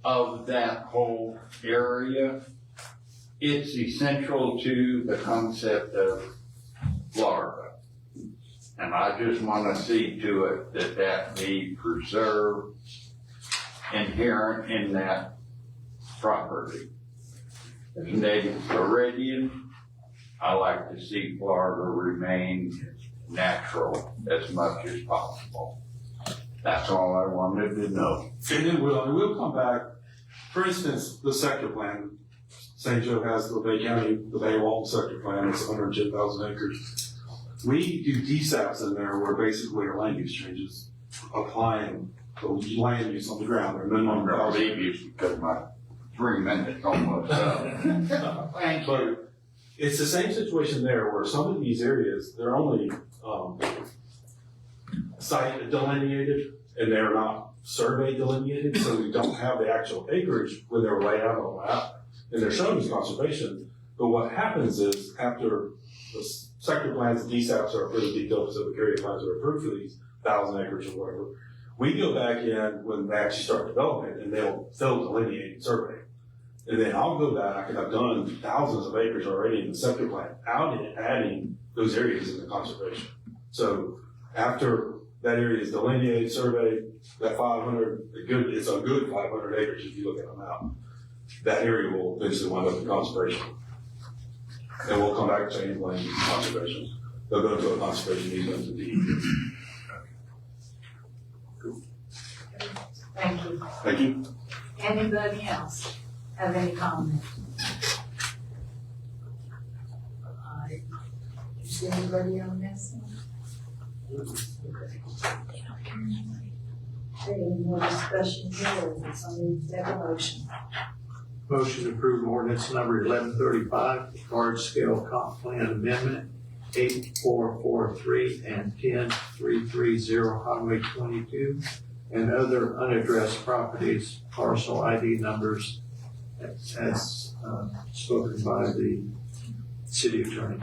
of that whole area. It's essential to the concept of Florida. And I just wanna see to it that that be preserved inherent in that property. As native Floridian, I like to see Florida remain natural as much as possible. That's all I wanted to know. And it will come back. For instance, the sector plan, St. Joe has the Bay County, the Bay Walton sector plan, it's 110,000 acres. We do DSAPs in there where basically our land use changes, applying the land use on the ground, or minimum. I'm gonna leave you because my 3 minutes almost up. Thank you. But it's the same situation there where some of these areas, they're only, site delineated and they're not survey delineated, so we don't have the actual acreage when they're laid out on the map and they're shown as conservation. But what happens is after the sector plans, the DSAPs are approved, detailed specific area plans are approved for these 1,000 acres or whatever, we go back in when they actually start development and they'll delineate and survey. And then I'll go back and I've done thousands of acres already in the sector plan, adding those areas in the conservation. So after that area is delineated, surveyed, that 500, it's a good 500 acres if you look at them out. That area will eventually wind up in conservation. And we'll come back and change land use conservation. They'll go to a conservation easement to DEP. Thank you. Thank you. Anybody else have any comment? Is anybody on this one? Okay, any more discussion here, it's on the motion. Motion to approve ordinance number 1135, large scale comp plan amendment 8443 and 10330 Highway 22 and other unaddressed properties, parcel ID numbers as spoken by the city attorney.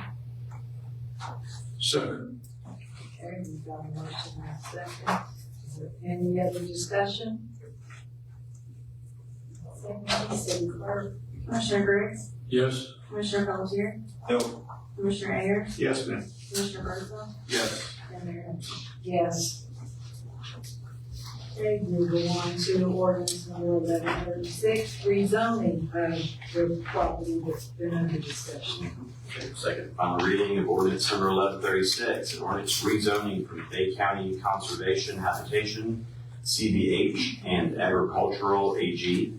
Second. Okay, we've got a motion and a second. Is there any other discussion? City Clerk? Commissioner Briggs? Yes. Commissioner Pelletier? No. Commissioner Ayers? Yes, ma'am. Commissioner Birdsall? Yes. And Mayor Hutchins. Yes. Okay, we go on to ordinance number 1136, rezoning of the property that's been under discussion. Okay, second and final reading of ordinance number 1136, an ordinance rezoning from Bay County Conservation Habitation, CBH, and Agricultural AG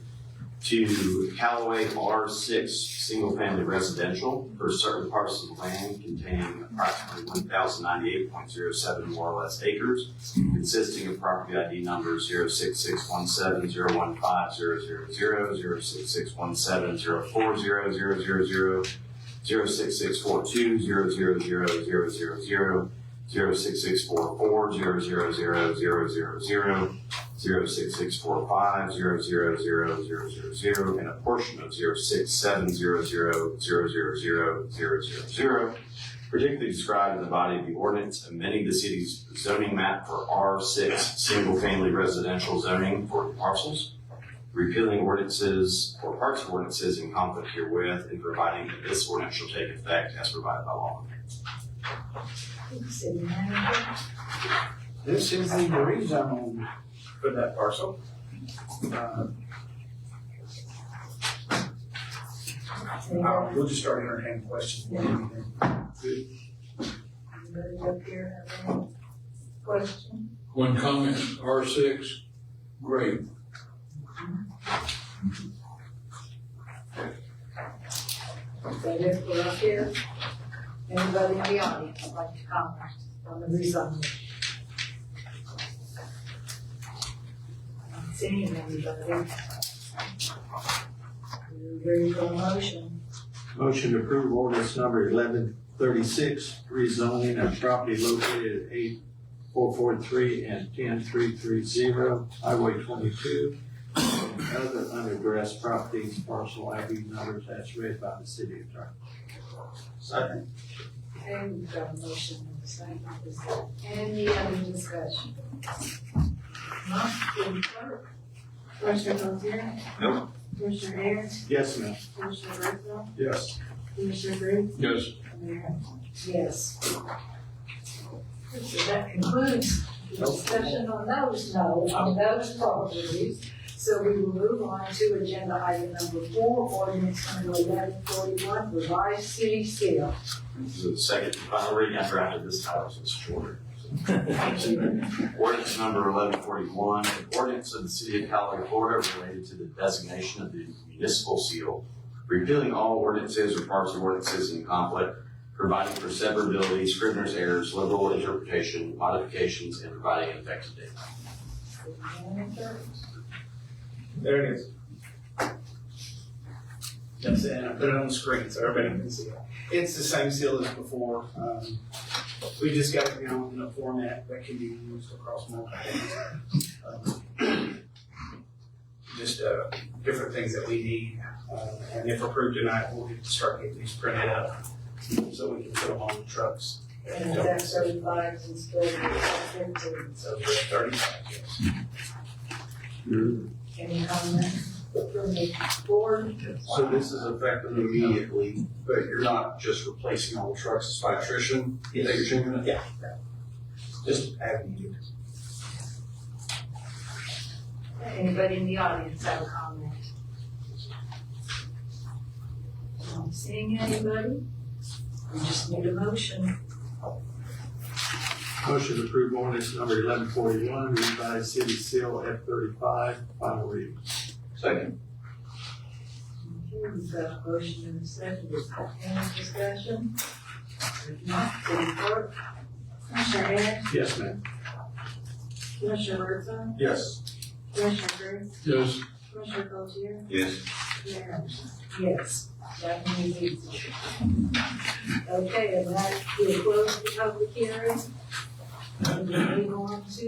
to Callaway R6 single-family residential for certain parcels of land containing approximately 1,098.07 more or less acres, consisting of property ID numbers 06617 015 000, 06617 040 06642 000 06644 000 06645 000, and a portion of 06700 000, particularly described in the body of the ordinance, amending the city's zoning map for R6 single-family residential zoning for parcels, repealing ordinances or parts of ordinances in conflict herewith, and providing that this ordinance shall take effect as provided by law. City Manager? This is the rezone for that parcel. We'll just start entertaining questions. Anybody up here have any question? One comment, R6, great. Okay, if we're up here, anybody in the audience would like to comment on the rezoning? I don't see anybody. We're ready for a motion. Motion to approve ordinance number 1136, rezoning of property located at 8443 and 10330 Highway 22, and other unaddressed properties, parcel ID numbers as read by the city attorney. Second. Okay, we've got a motion and a second. Is there any other discussion? Not, City Clerk? Commissioner Pelletier? No. Commissioner Ayers? Yes, ma'am. Commissioner Birdsall? Yes. Commissioner Briggs? Yes. And Mayor Hutchins. Yes. So that concludes the discussion on those properties. So we will move on to agenda item number 4, ordinance number 1141, revised city seal. This is the second and final reading. I drafted this title, so it's shorter. Ordinance number 1141, an ordinance of the city of Callaway, Florida related to the designation of the municipal seal, repealing all ordinances or parts of ordinances in conflict, providing for severability, scrivener's errors, liberal interpretation, modifications, and providing an effective date. There it is. That's it, and I put it on the screen so everybody can see it. It's the same seal as before. We just got it down in a format that can be used across multiple things. Just different things that we need. And if approved tonight, we'll get to start getting these printed up so we can put them on the trucks. And that's 35 instead of 15. So for 35, yes. Any comments from the board? So this is effective immediately, but you're not just replacing all the trucks, it's by attrition that you're changing it? Yeah. Just add needed. Anybody in the audience have a comment? Not seeing anybody? We just need a motion. Motion to approve ordinance number 1141, revised city seal F-35, final reading. Second. Okay, we've got a motion and a second. Is there any discussion? If not, city clerk? Commissioner Aaron, Yes, ma'am. Commissioner Herzog, Yes. Commissioner Bruce, Yes. Commissioner Pelletier, Yes. Mayor Anderson. Yes. That means it's. Okay, and that will close the public hearing. And we move on to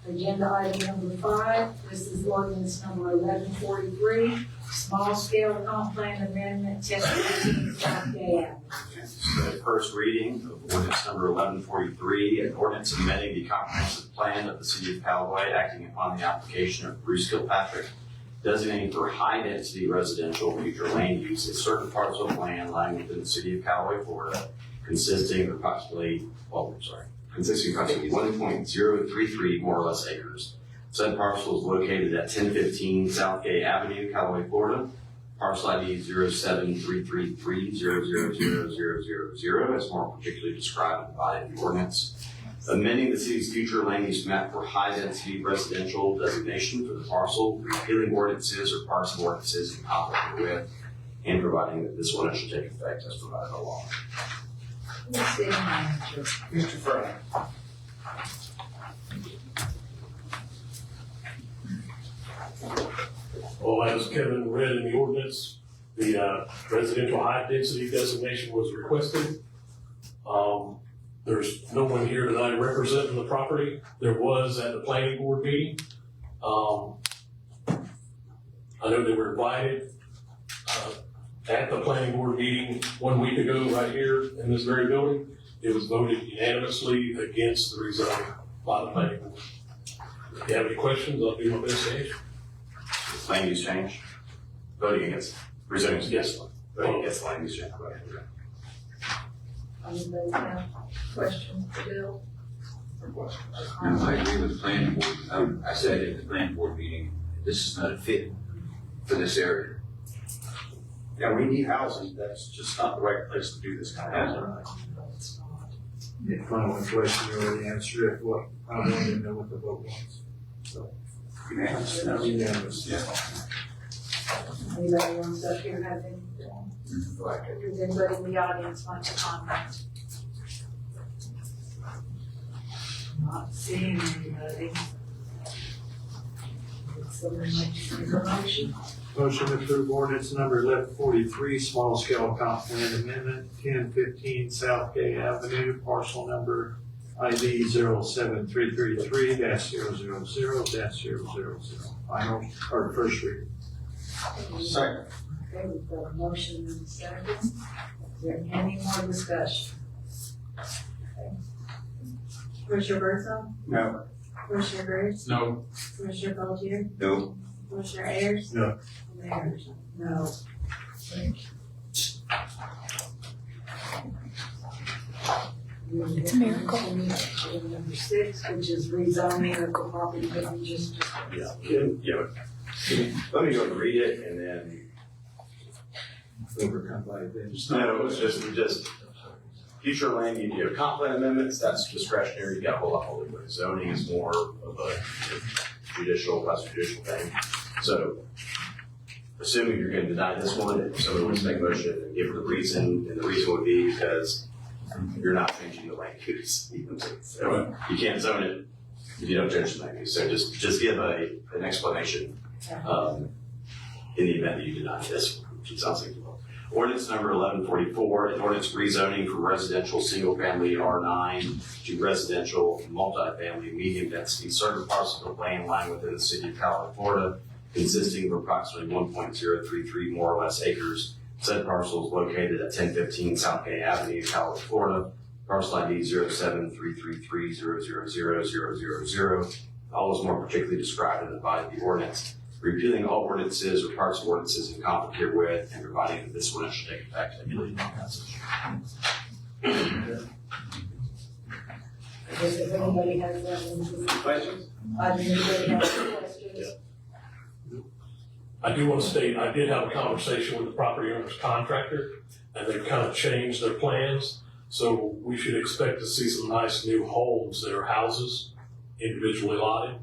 agenda item number 5. This is ordinance number 1143, small scale comp plan amendment 1015 South Gay Avenue. The first reading of ordinance number 1143, an ordinance amending the comprehensive plan of the city of Callaway, acting upon the application of Bruce Kilpatrick, designating for high-density residential future land use a certain parcel of land lying within the city of Callaway, Florida, consisting of approximately 1.033 more or less acres. Said parcel is located at 1015 South Gay Avenue, Callaway, Florida. Parcel ID 0733300000, as more particularly described in the body of the ordinance. Amending the city's future land use map for high-density residential designation for the parcel, repealing ordinances or parts of ordinances in conflict with, and providing that this ordinance shall take effect as provided by law. City manager. Mr. Fry. Well, as Kevin read in the ordinance, the residential high density designation was requested. There's no one here tonight representing the property. There was at the planning board meeting. I know they were invited at the planning board meeting 1 week ago right here in this very building. It was voted unanimously against the rezoning by the planning board. If you have any questions, I'll do my best to answer. Land use change, voting against, resuming, Yes. voting against land use change. Anybody have questions for Bill? No, I agree with the planning board. I said at the planning board meeting, this is not a fit for this area. Yeah, we need housing, that's just not the right place to do this kind of housing. Yeah, final question, you already answered it, what, I wanted to know what the vote was. So, Unanimous. unanimous. Anybody else up here have anything? Does anybody in the audience want to comment? Not seeing anybody. Would someone like to make a motion? Motion to approve ordinance number 1143, small scale comp plan amendment, 1015 South Gay Avenue, parcel number ID 07333-000-000. Final, or first reading. Second. Okay, we've got a motion and a second. Is there any more discussion? Commissioner Herzog, No. Commissioner Bruce, No. Commissioner Pelletier, No. Commissioner Ayers. No. Mayor Anderson. No. It's a miracle. Item number 6, which is rezoning of the property that we just discussed. Let me go and read it and then. Overcome by this. No, it's just future land, you have comp plan amendments, that's discretionary, you got a whole lot more with zoning is more of a judicial, less judicial thing. So, assuming you're gonna deny this one, if someone wants to make a motion and give the reason, and the reason would be because you're not changing the land use. So, you can't zone it if you don't change the land use, so just give an explanation, in the event that you deny this one, which it sounds like you will. Ordinance number 1144, an ordinance rezoning from residential single-family R9 to residential multifamily medium density certain parcels of land lying within the city of Callaway, Florida, consisting of approximately 1.033 more or less acres. Said parcel is located at 1015 South Gay Avenue, Callaway, Florida. Parcel ID 07333000000. All is more particularly described in the body of the ordinance. Repealing all ordinances or parts of ordinances in conflict herewith and providing that this one shall take effect immediately upon passage. I guess if anybody has Questions? anybody has questions? I do want to state, I did have a conversation with the property owner's contractor, and they've kind of changed their plans. So we should expect to see some nice new homes that are houses, individually lotted,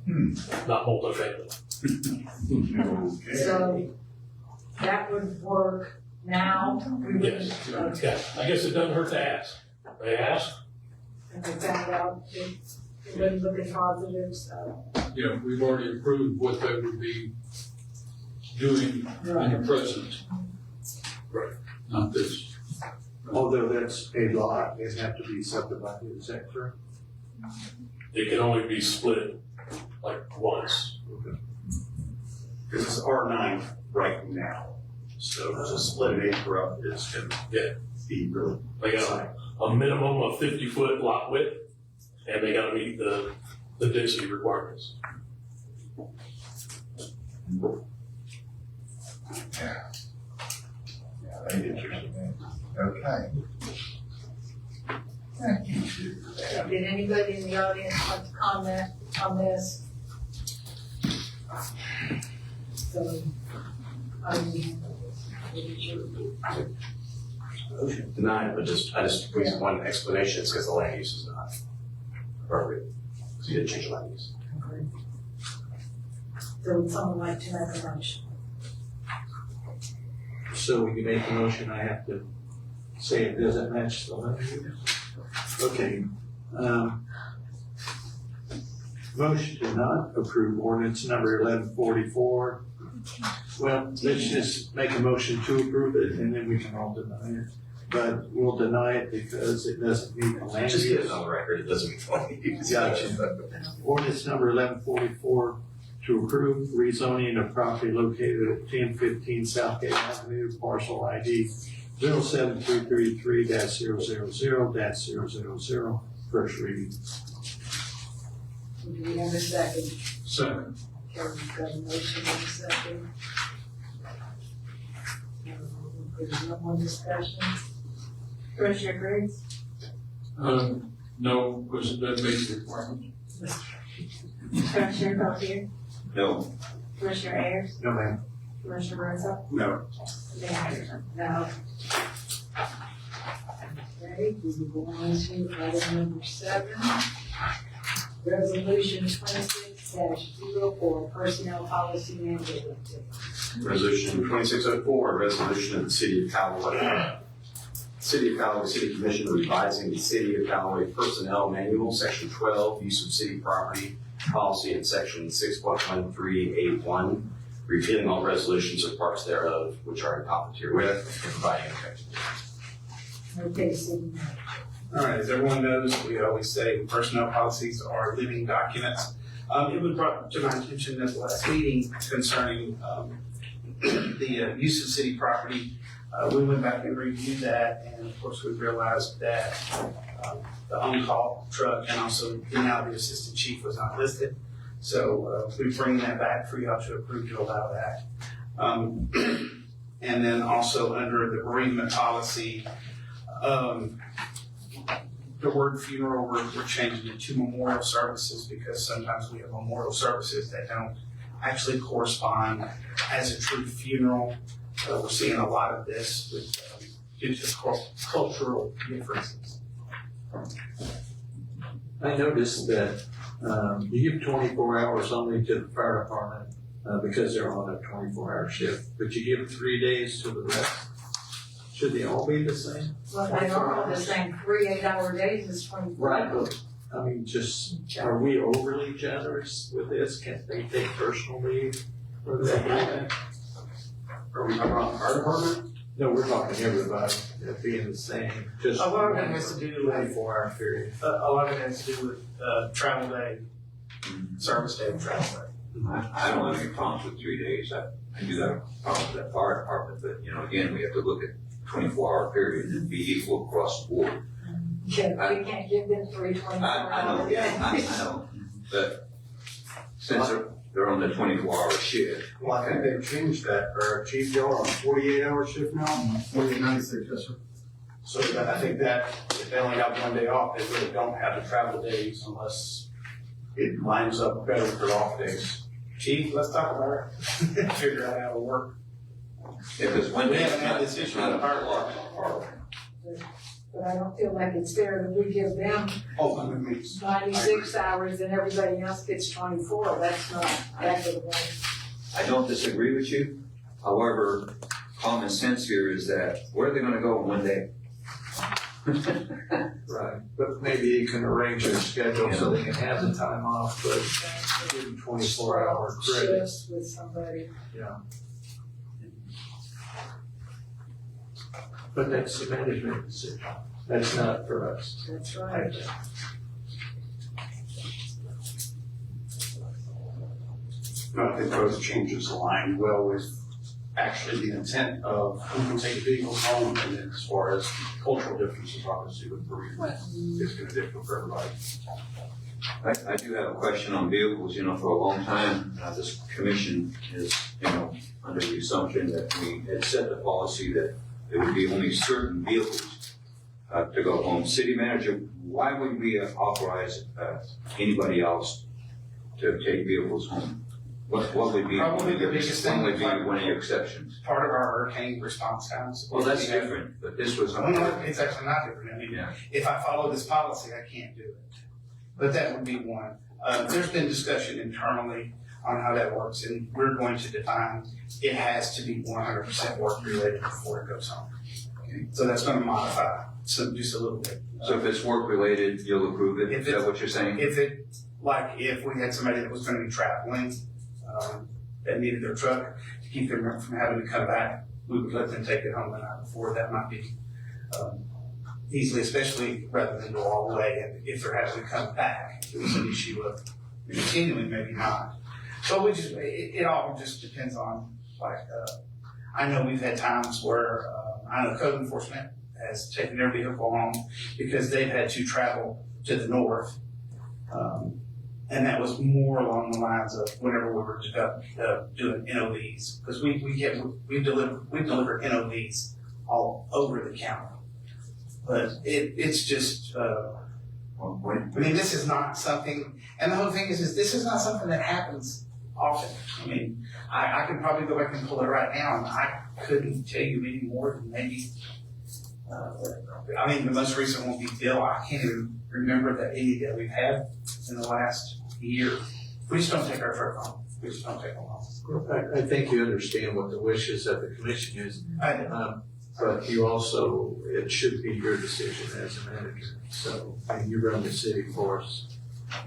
not multifamily. So that would work now. We would- Yes. Yeah, I guess it doesn't hurt to ask. They ask. And we found out it wasn't looking positive, so. Yeah, we've already approved what they would be doing in the present. Right. Not this. Although that's a lot, it have to be subdivided, is that correct? It can only be split like once. Because it's R9 right now, so to split an acre up is gonna be really. They got a minimum of 50-foot lot width, and they gotta meet the density requirements. Very interesting. Okay. Thank you. Did anybody in the audience want to comment on this? So, Deny it, but I just one explanation, it's because the land use is not appropriate. So you didn't change the land use. so would someone like to make a motion? So when you make the motion, I have to say it doesn't match the language? Okay. Motion to not approve ordinance number 1144. Well, let's just make a motion to approve it and then we can all deny it. But we'll deny it because it doesn't meet the land Just get use. it on the record, it doesn't mean the land use. Gotcha. Ordinance number 1144 to approve rezoning of property located at 1015 Southgate Avenue, parcel ID 07333-000-000, first reading. Do we have a second? Second. Okay, we've got a motion and a second. There's no more discussion. Commissioner Briggs? No, because it doesn't meet the requirement. Commissioner Pelletier? No. Commissioner Ayers? No, ma'am. Commissioner Brozak? No. Mayor Anderson? No. Okay, we will go on to item number 7. Resolution 26-04, personnel policy mandated. Resolution 2604, resolution of the City of Callaway. City of Callaway City Commission revising the City of Callaway Personnel Manual, Section 12, use of city property policy, and Section 6.13A1, repealing all resolutions or parts thereof which are in conflict herewith, and providing effective. Okay, so All right, as everyone knows, we always say personnel policies are living documents. It was brought to my attention at the last meeting concerning the use of city property. We went back and reviewed that, and of course, we realized that the on-call truck and also now the assistant chief was not listed. So we bring that back for y'all to approve to allow that. And then also under the bereavement policy, the word funeral, we're changing it to memorial services because sometimes we have memorial services that don't actually correspond as a true funeral. We're seeing a lot of this with due to cultural differences. I noticed that, you give 24 hours only to the fire department, because they're on a 24-hour shift, but you give 3 days to the rest. Should they all be the same? Well, they are all the same, 3 8-hour days is 24. Right, but, I mean, just, are we overly generous with this? Can't they take personal leave? Or do they do that? Are we talking about the fire department? No, we're talking everybody, being the same, just. A lot of it has to do with 24-hour period. A lot of it has to do with travel day, service day, travel day. I don't have any problems with 3 days. I do have a problem with that fire department, but, you know, again, we have to look at 24-hour period and be equal across the board. Yeah, we can't give them 3 24 I know, hours. yeah, I know, but since they're on the 24-hour shift. Well, I think they've changed that, or Chief, y'all are on 48-hour shift now? 4896, yes, sir. So I think that if they only got 1 day off, they really don't have the travel days unless it lines up better with their off days. Chief, let's talk about it. Figure out how to work. If it's one We day, haven't it's had not, this it's issue not in a the fire lot. But I don't feel like it's fair that we give them Oh, I mean, 96 hours and everybody else gets 24. That's not equitable. I don't disagree with you. However, common sense here is that where are they gonna go in 1 day? Right, but maybe you can arrange their schedule so they can have the time off, but give them 24-hour credit. Shifts with somebody. Yeah. But that's the management decision. That's not for us. That's right. I think those changes align well with actually the intent of who can take vehicles home, and then as far as cultural differences, obviously with bereavement, it's gonna differ for everybody. I do have a question on vehicles. You know, for a long time, this commission is, you know, under the assumption that we had set the policy that it would be only certain vehicles to go home. City manager, why would we authorize anybody else to take vehicles home? What would be, Probably the biggest thing what would be would be- one of your exceptions? Part of our hurricane response times. Well, that's different, but this was. Well, no, it's actually not different. I mean, Yeah. if I follow this policy, I can't do it. But that would be one. There's been discussion internally on how that works, and we're going to define it has to be 100% work related before it goes home. Okay. So that's going to modify, so just a little bit. So if it's work related, you'll approve it? If Is that it's- what you're saying? If we had somebody that was going to be traveling, that needed their truck to keep them from having to come back, we would let them take it home the night before. That might be easily, especially rather than go all the way. And if they're having to come back, if it was an issue of continuing, maybe not. So it all just depends on, I know we've had times where, I know code enforcement has taken their vehicle home because they've had to travel to the north. And that was more along the lines of whenever we were doing NOVs, because we've delivered NOVs all over the county. But it's just, I mean, this is not something, and the whole thing is this is not something that happens often. I mean, I could probably go back and pull it right now, and I couldn't tell you any more than maybe, I mean, the most recent one would be Bill. I can't even remember any that we've had in the last year. We just don't take our truck home. We just don't take them home. I think you understand what the wishes of the commission is. I do. But you also, it should be your decision as a manager. So, and you run the city for us.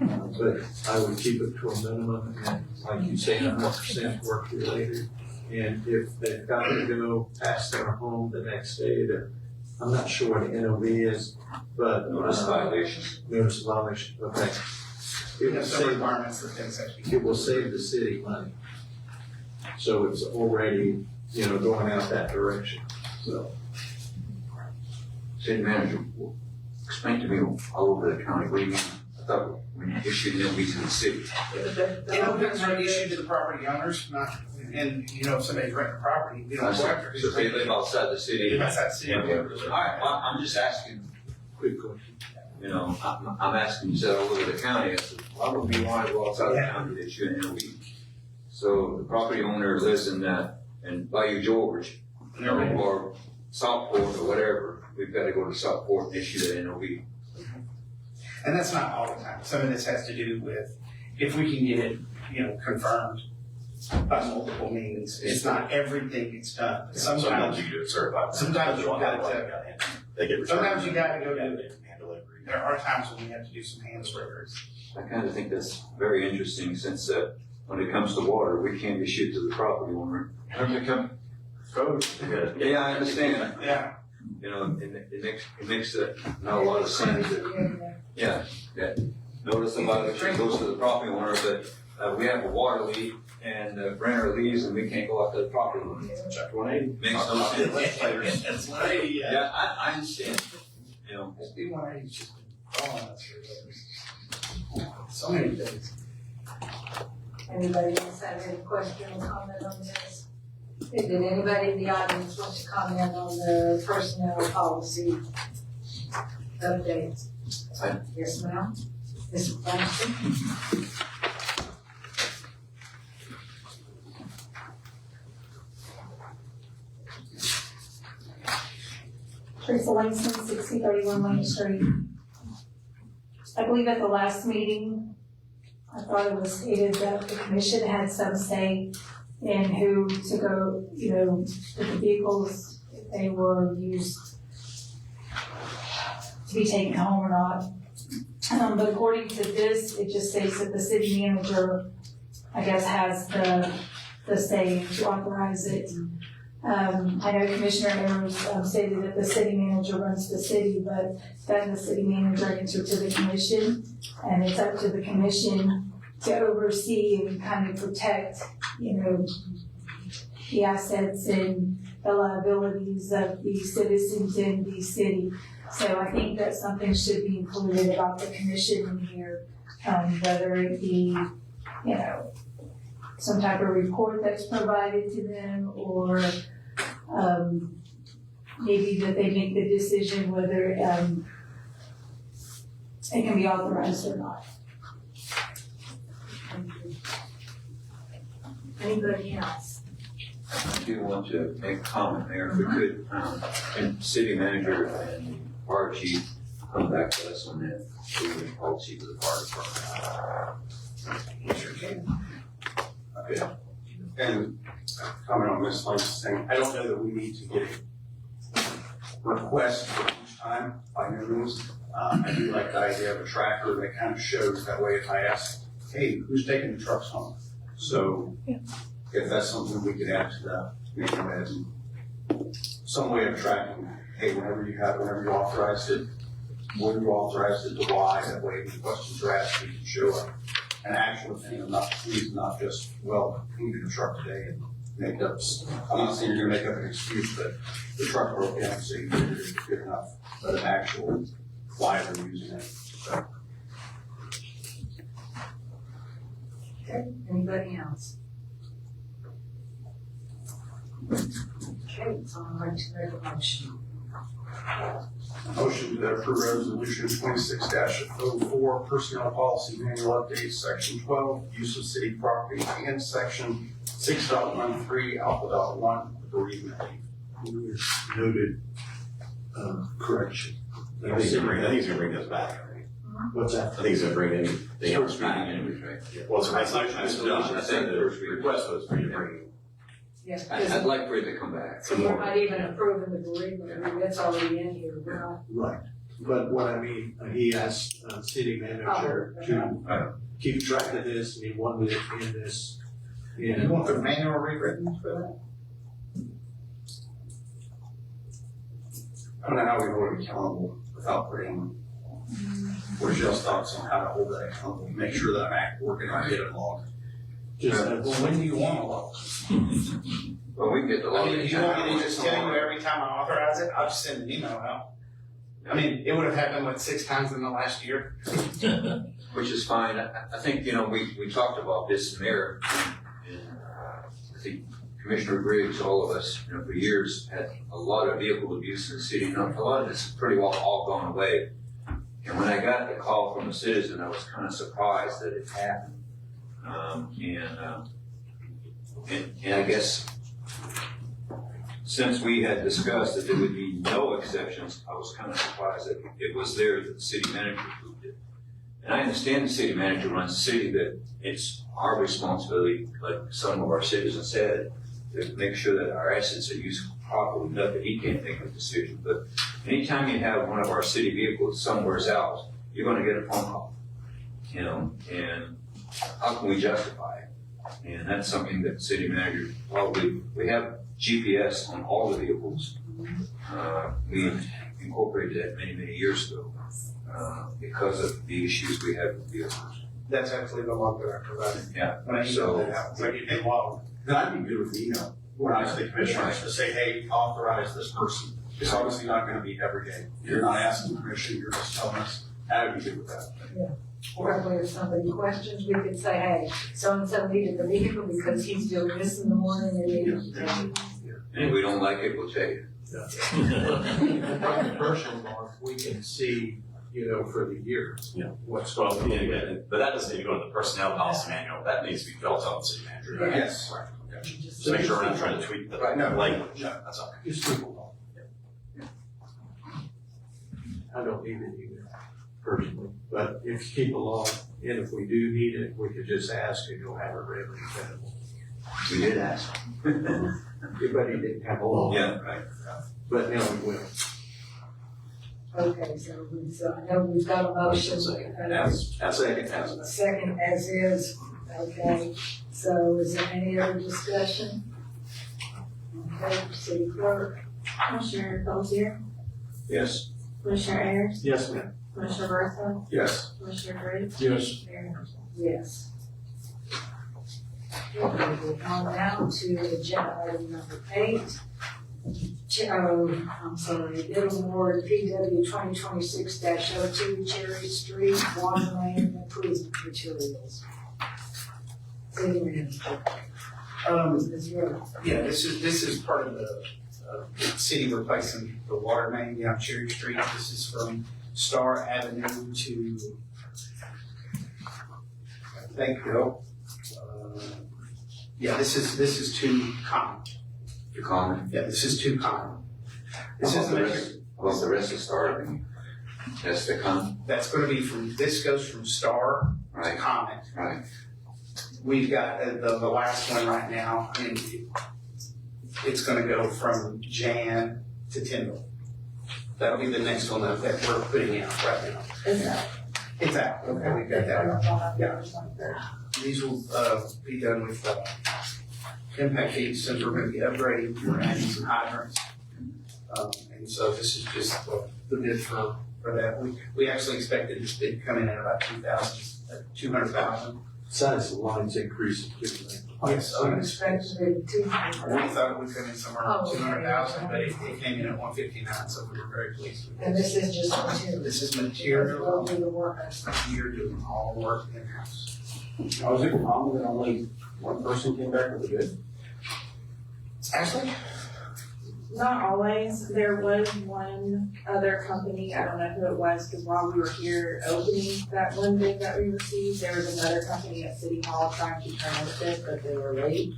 But I would keep it to a minimum and like you say, 100% work related. And if they've got to go past their home the next day, I'm not sure what NOV is, but. Notice violation. Notice violation, okay. We have some requirements for things that It will save the city money. So it's already, going out that direction, so. City manager, explain to me all over the county, what do you mean? I thought we issued NOVs in the city. NOVs are issued to the property owners, not, and, if somebody's renting a property, we don't go after. So if they live outside the city. Outside the city. All right, well, I'm just asking. Good question. you know, I'm asking you all over the county, I said, why would we want to go outside the county to issue an NOV? So the property owner lives in Bayou George, or Southport or whatever, we've got to go to Southport and issue the NOV. And that's not all the time. Some of this has to do with if we can get it, confirmed by multiple means. It's not everything gets done. Sometimes you do it certified. Sometimes you gotta They get returned. Sometimes you gotta go do it. There are times when we have to do some hand records. I kind of think that's very interesting since when it comes to water, we can't issue it to the property owner. Yeah, I understand. Yeah. You know, it makes not a lot of sense. Yeah. Notice a lot of it goes to the property owner, but we have a water leak and Brenner leaves and we can't go out to the property owner. Chapter 180. Makes no sense. Legislators. That's 180, Yeah, I understand. You know, SB 180 is just calling us for so many things. Anybody else have any question or comment on this? Did anybody in the audience want to comment on the personnel policy updates? Yes, ma'am. Ms. Langston? Teresa Langston, 6031 Lane Street. I believe at the last meeting, I thought it was stated that the commission had some say in who to go, with the vehicles, if they were used to be taken home or not. But according to this, it just states that the city manager, I guess, has the say to authorize it. I know Commissioner Ayers stated that the city manager runs the city, but then the city manager answered to the commission, and it's up to the commission to oversee and kind of protect, the assets and the liabilities of the citizens in the city. So I think that something should be included about the commission in here, whether it be, some type of report that's provided to them, or maybe that they make the decision whether it can be authorized or not. Anybody else? I do want to make a comment there, if we could, and city manager and fire chief come back to us on that moving policy for the fire department. Sure can. Okay. And comment on Ms. Langston's thing, I don't know that we need to get a request for each time by no means. I do like the idea of a tracker that kind of shows that way if I ask, hey, who's taking the trucks home? So if that's something we could add to the meeting as some way of tracking, hey, whenever you authorized it, when you authorized it, to why, that way when questions are asked, we can show an actual thing, and not just, well, we need a truck today and make up. I'm not saying you're gonna make up an excuse, but the truck broke down, so you did it good enough, but an actual why they're using it. So. Okay, anybody else? Okay, someone like to make a motion. Motion to approve resolution 26-04, personnel policy manual update, section 12, use of city property, and section 6.13, alpha.1, bereavement leave. Noted, correction. I think he's gonna bring this back. What's that? I think he's gonna bring anything else back. Well, it's a resolution, it's done. I think the request was for you to bring. Yes, I'd like for it to come back. so we're not even approving the bereavement, that's already in here, we're not. Right, but what I mean, he asked city manager to keep track of this, and he wanted it in this. You want the manual rewritten for that? I don't know how we hold it accountable without putting, what's your thoughts on how to hold that accountable, make sure that I'm working on it logged. Well, when do you want a log? Well, we can get the law. Do you want me to just tell you every time I authorize it? I'll just send an email out. I mean, it would have happened, 6 times in the last year? Which is fine. I think, we talked about this in there, and I think Commissioner Griggs, all of us, for years had a lot of vehicle abuse in the city. A lot of it's pretty well all gone away. And when I got the call from a citizen, I was kind of surprised that it happened. And I guess since we had discussed that there would be no exceptions, I was kind of surprised that it was there that the city manager approved it. And I understand the city manager runs the city, that it's our responsibility, like some of our citizens said, to make sure that our assets are used properly, not that he can't make a decision. But anytime you have one of our city vehicles somewhere else, you're gonna get a phone call, you know, and how can we justify it? And that's something that the city manager, we have GPS on all the vehicles. We incorporated that many, many years ago, because of the issues we have with vehicles. That's actually the log that I provided. Yeah. When I emailed it out, it's like, it log. Then I'd be good with the email, when I say commissioners, to say, hey, authorize this person. It's obviously not gonna be every day. You're not asking permission, you're just telling us. I'd be good with that. Or if somebody questions, we could say, hey, so-and-so needed the vehicle because he's doing this in the morning and And if we don't like it, we'll tell you. Like commercial, Mark, we can see, you know, for the year. Yeah. What's Well, going on. yeah, but that doesn't need to go in the personnel policy manual, that needs to be built on the city manager. Right? Yes. Right, okay. Just make sure we're not trying to tweak the language, that's all. Just people. I don't need it either, personally, but if you keep a log, and if we do need it, we could just ask and you'll have it readily available. We did ask. Everybody didn't have a log. Yeah, right. But now we will. Okay, so I know we've got a motion. Second as is, okay, so is there any other discussion? Okay, city clerk? Commissioner Pelletier, Yes. Commissioner Ayers, Yes, ma'am. Commissioner Barthel, Yes. Commissioner Graves, Yes. Mayor Henderson. Yes. Okay, we'll come now to agenda item number 8. Bid award PW 2026-02 Cherry Street Water Main Improvement Materials. City manager. Ms. Rhodes. Yeah, this is part of the city replacing the water main down Cherry Street. This is from Star Avenue to, I think, Bill. Yeah, this is to Common. To Common? Yeah, this is to Common. This is Well, the rest is starting. That's the Common? That's gonna be this goes from Star to Right. Common. Right. We've got the last one right now, and it's gonna go from Jan to Tyndall. That'll be the next one that we're putting out right now. Is that? It's out, okay, we've got that. Yeah. These will, be done with, impact fees, since we're gonna be upgrading, we're adding some hydrants. And so this is just the bid for that. We actually expected this bid to come in at about 200,000. Size of the lines increasing too. Yes, Unexpected bid, 200. we thought it would come in somewhere around 200,000, but it came in at 159, so we were very pleased with And this. this is just material. This is material, We'll do the work. you're doing all the work in-house. Now, is it common that only one person came back with a bid? Ashley? Not always. There was one other company, I don't know who it was, because while we were here opening that one bid that we received, there was another company at City Hall trying to turn in a bid, but they were late.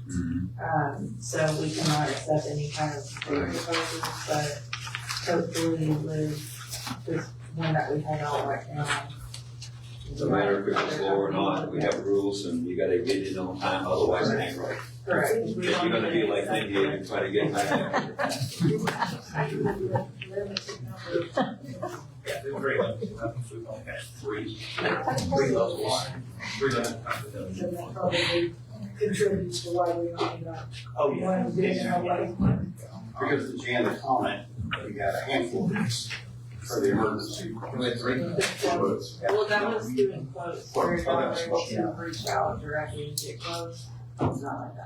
So we cannot accept any kind of bid proposals, but hopefully with this one that we have out right now. No matter if it's slow or not, we have rules and you gotta get it on time, otherwise it ain't right. Correct. If you're gonna be like India and try to get back there. Yeah, they're very limited. We've only got three levels. Three levels. So that probably contributes to why we only got Oh, yeah. one bid in our way. Because the Jan to comment, we got a handful of bids for the emergency. We had three. Well, that was doing quotes, where Oh, y'all that's were able to reach out directly and get quotes. It's not like that.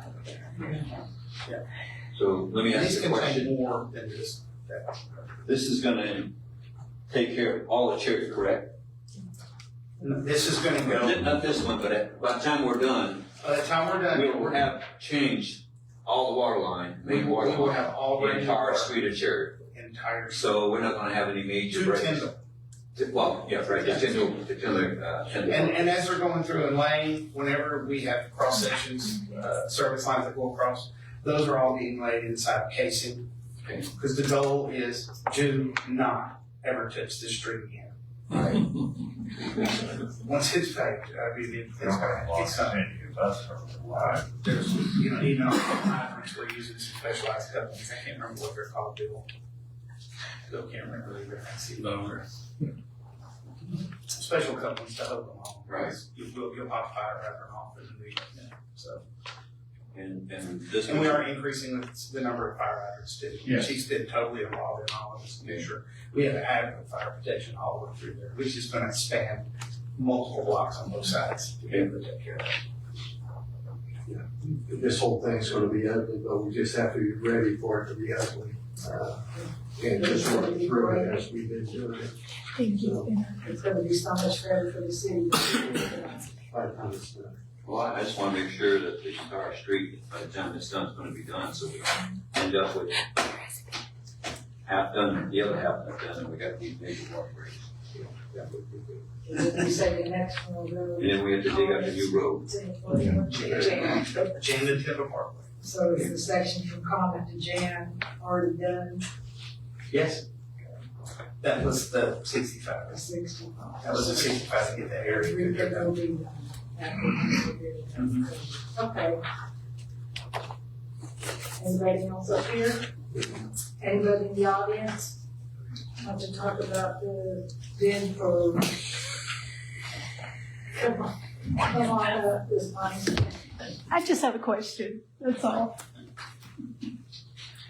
So let me ask These you a question. contain more than just that. This is gonna take care of all the cherry, correct? This is gonna go, Not this one, but by the time we're done, by the time we're done, we will have changed all the water line, main water we will line, have all the ready entire for street of Cherry. entire. So we're not gonna have any major To breaks. Tyndall. Well, yeah, right, it's in the. And as they're going through and laying, whenever we have cross sections, service lines that go across, those are all being laid inside casing. Okay. Because the goal is do not ever touch this street again. Right. Once it's paved, I mean, it's coming. There's, you know, even on the hydrants, we're using some specialized couplings. I can't remember what they're called, Bill. Bill can't remember either. I see longer. Special couplings to hold them all. Right. You'll pop fire hydrant off and leave it, so. And this. And we are increasing the number of fire hydrants too. Yes. She's been totally involved in all of this to make sure we have adequate fire protection all the way through there, which is gonna span multiple blocks on both sides to be able to take care of it. This whole thing's gonna be ugly, but we just have to be ready for it to be ugly. And just work through it as we've been doing it. Thank you. It's gonna be so much better for the city. By the time it's done. Well, I just wanna make sure that the entire street, by the time it's done, is gonna be done, so we end up with half done, the other half not done, and we got these major walkways. You say the next one will go. And then we have to dig up a new road. Jan and Timber Parkway. So is the section from Common to Jan already done? Yes. That was the 65. The 65. That was the 65 to get that area. Everything will be done. Okay. Anybody else up here? Anybody in the audience want to talk about the bid for? Come on up this morning. I just have a question, that's all.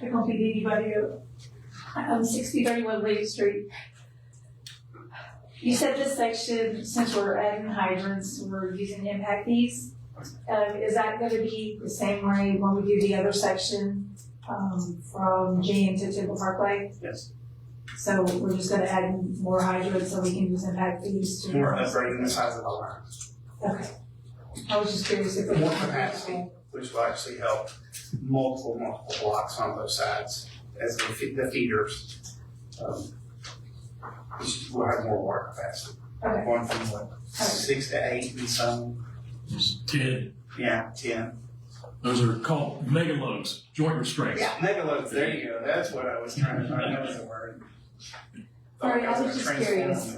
I don't think anybody, 6031 Lake Street. You said this section, since we're adding hydrants, we're using impact fees. Is that gonna be the same way when we do the other section, from Jan to Temple Parkway? Yes. So we're just gonna add more hydrants so we can use impact fees to. We're upgrading the size of the lines. Okay. I was just curious if. More capacity, which will actually help multiple blocks on both sides as the feeders. We'll have more water capacity. Okay. Going from what, 6 to 8 and some, It's 10. yeah, 10. Those are called mega loads, joint restraints. Yeah, megaloads, there you go, that's what I was trying to find, that was the word. Sorry, I was just curious.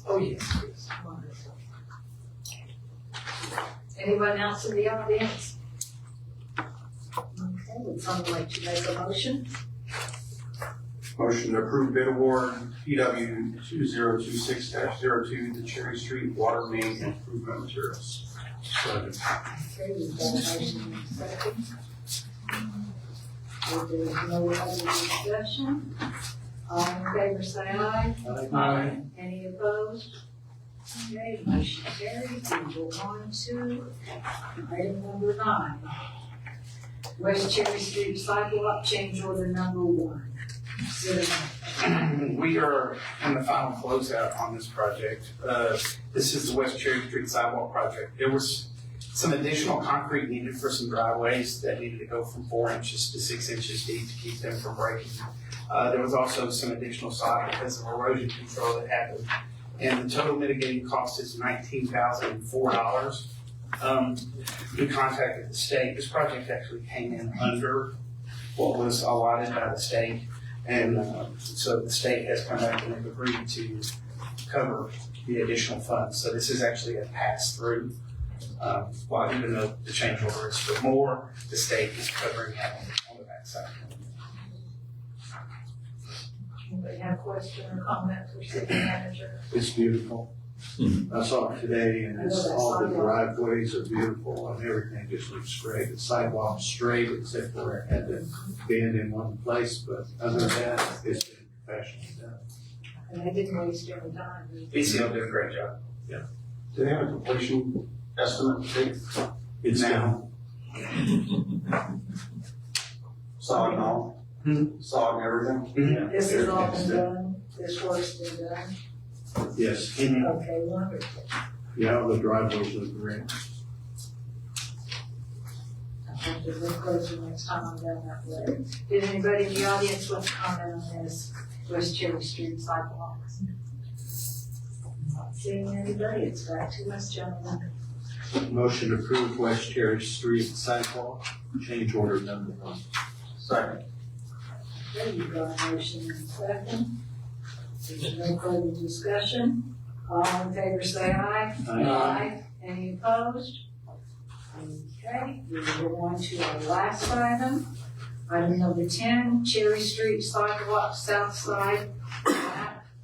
Oh, yes. Anyone else in the audience? Okay, would someone like to make a motion? Motion to approve bid award PW 2026-02 to Cherry Street Water Main Improvement Materials. Okay, we've got a motion and a second. If there's no other discussion, all in favor say aye. Aye. Any opposed? Okay, motion carried. We go on to item number 9. West Cherry Street sidewalk change order number 1. We are in the final closeout on this project. This is the West Cherry Street sidewalk project. There was some additional concrete needed for some driveways that needed to go from 4 inches to 6 inches deep to keep them from breaking. There was also some additional sod because of erosion control that happened. And the total mitigating cost is $19,004. We contacted the state. This project actually came in under what was allotted by the state. And so the state has come back and they've agreed to cover the additional funds. So this is actually a pass-through. While even though the change order is for more, the state is covering that on the backside. Anybody have a question or comment for city manager? It's beautiful. I saw it today and it's, all the driveways are beautiful and everything just looks great. The sidewalk's straight except for it had to bend in one place, but other than that, it's been professionally done. And they didn't waste any time. BCO did a great job. Do they have a completion estimate date? It's now. Sod and all? Sod and everything? Mhm. This has all been done, this work's been done. Yes. Okay, wonderful. Yeah, the driveways look great. have to look closer next time I'm down that way. Did anybody in the audience want to comment on this West Cherry Street sidewalks? Not seeing anybody, it's back to us, gentlemen. Motion to approve West Cherry Street sidewalk, change order number 1. Second. There you go, motion and second. There's no further discussion. All in favor say aye. Aye. Any opposed? Okay, we will go on to our last item. Item number 10, Cherry Street sidewalk, south side,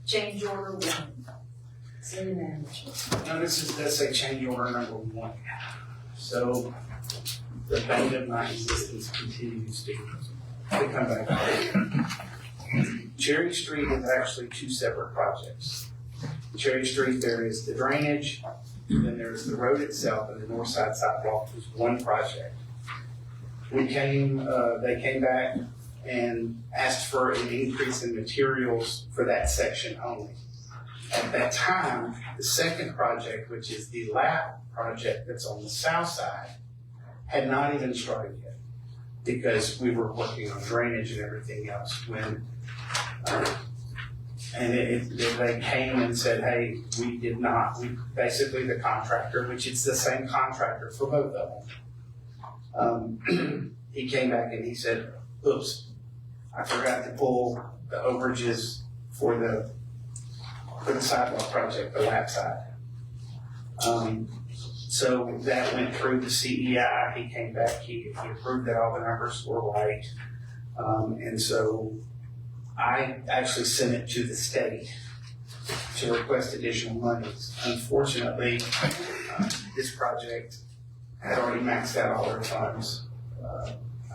change order 1. City manager. Now, that's a change order number 1. So the bane of my existence continues to come back. Cherry Street is actually 2 separate projects. Cherry Street, there is the drainage, then there's the road itself, and the north side sidewalk is 1 project. They came back and asked for an increase in materials for that section only. At that time, the second project, which is the lap project that's on the south side, had not even started yet because we were working on drainage and everything else when, they came and said, hey, basically the contractor, which is the same contractor for both of them, he came back and he said, oops, I forgot to pull the overages for the sidewalk project, the lap side. So that went through the CEI, he came back, he approved that all the numbers were right. And so I actually sent it to the state to request additional monies. Unfortunately, this project had already maxed out all their funds. I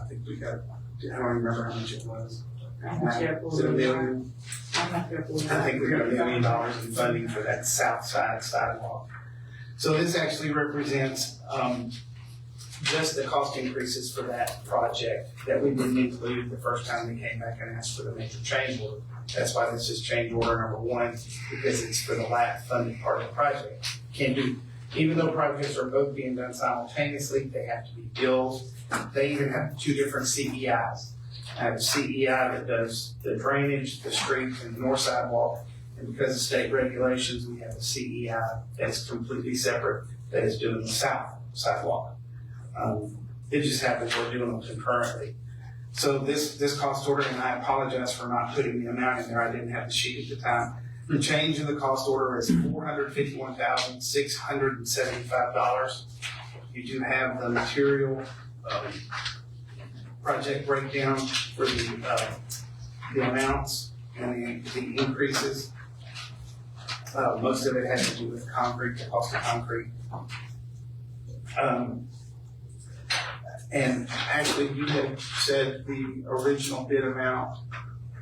think we got, I don't remember how much it was. Is it $1 million? I think we got $1 million in funding for that south side sidewalk. So this actually represents just the cost increases for that project that we didn't include the first time we came back and asked for the major change order. That's why this is change order number 1, because it's for the last funded part of the project. Even though projects are both being done simultaneously, they have to be billed. They even have 2 different CEIs. I have a CEI that does the drainage, the street, and the north sidewalk. And because of state regulations, we have a CEI that's completely separate that is doing the south sidewalk. It just happens we're doing them concurrently. So this cost order, and I apologize for not putting the amount in there. I didn't have the sheet at the time. The change in the cost order is $451,675. You do have the material project breakdown for the amounts and the increases. Most of it has to do with concrete, the cost of concrete. And actually, you had said the original bid amount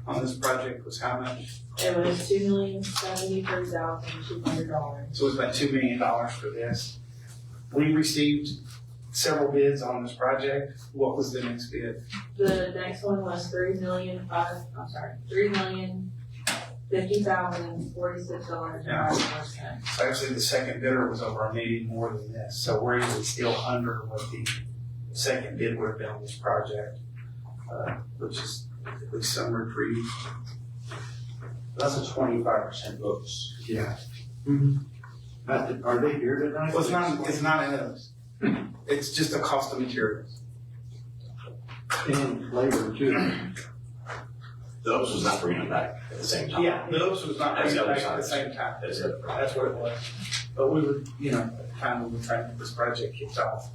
on this project was how much? It was $2,073,200. So it was about $2 million for this. We received several bids on this project. What was the next bid? The next one was $3,050,046.94. So actually, the second bidder was over $1 million more than this. So we're even still under what the second bid would have been on this project, which is typically some reprieve. That's a 25% votes. Yeah. Are they here tonight? Well, it's not in those. It's just the cost of materials. And labor too. The OPS was not bringing them back at the same time. Yeah, the OPS was not bringing it back at the same time. That's it. That's what it was. But we were, at the time we were trying to get this project kicked off.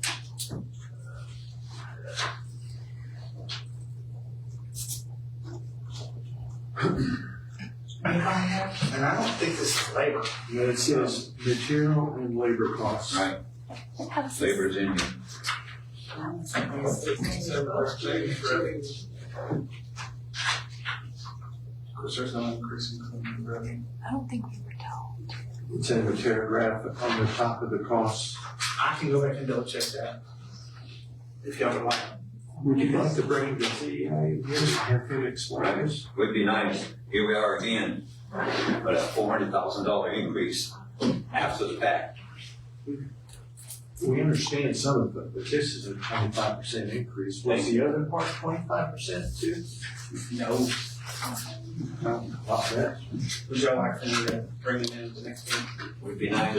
And I don't think this is labor. No, it says material and labor costs. Right. Labor's in here. Of course, there's no increase in cleaning revenue. I don't think we were told. It's in the paragraph on the top of the costs. I can go back and double check that. If y'all would like. Would you like to bring the CEI and have him explain this? Would be nice. Here we are again, but a $400,000 increase after the fact. We understand some of it, but this is a 25% increase. Was the other part 25% too? No. No, not that. Would y'all like for me to bring it in the next meeting? Would be nice.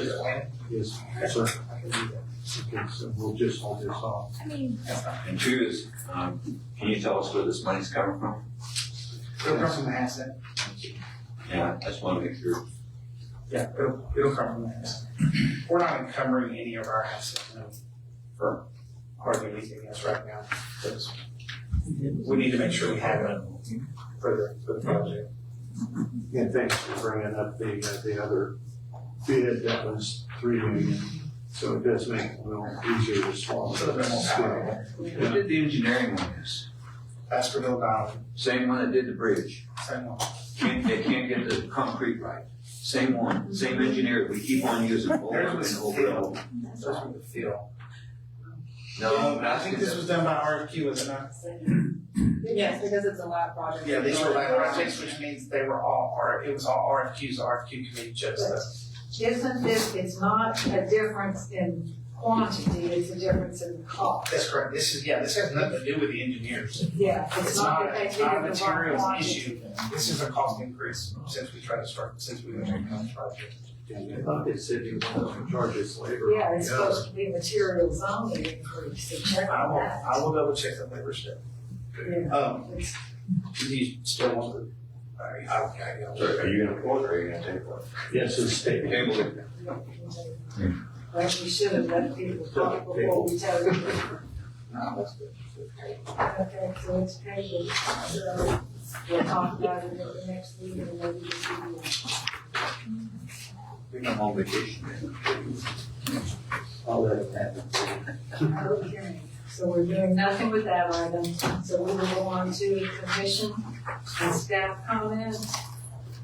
Yes, sir. I can do that. Okay, so we'll just hold this off. And two is, can you tell us where this money's coming from? It'll come from the asset. Yeah, I just want to make sure. Yeah, it'll come from the asset. We're not encumbering any of our assets, no, for hardly anything else right now. Because we need to make sure we have it for the project. And thanks for bringing up the other bid that was $3 million. So it does make it a little easier to swallow. So they're more powerful. Who did the engineering on this? Baskerville Donovan, Same one that did the bridge. same one. They can't get the concrete right. Same one, same engineer we keep on using over and over and over. Those were the field. No, I think this was done by RFQ, was it not? Yes, because it's a lab project. Yeah, these were lab projects, which means they were all, it was all RFQs, the RFQ committee chose this. Isn't this, it's not a difference in quantity, it's a difference in cost. That's correct, this has nothing to do with the engineers. Yeah, it's not that they It's not a did the wrong materials quantity. issue, this is a cost increase since we went on this project. I thought they said you were to charge us labor. Yeah, it's supposed to be materials only increase, so check on that. I will double check the labor stuff. Yeah. Do you still want to? Okay. So are you gonna pull it or are you gonna table it? Yes, it's tabled. Table it. Well, we should have let people talk before we tell them. No, that's good. Okay, so it's tabled, so we'll talk about it at the next meeting and maybe this will be. We're on home vacation. I'll let it happen. Okay, so we're doing nothing with that item, so we will go on to commission and staff comments.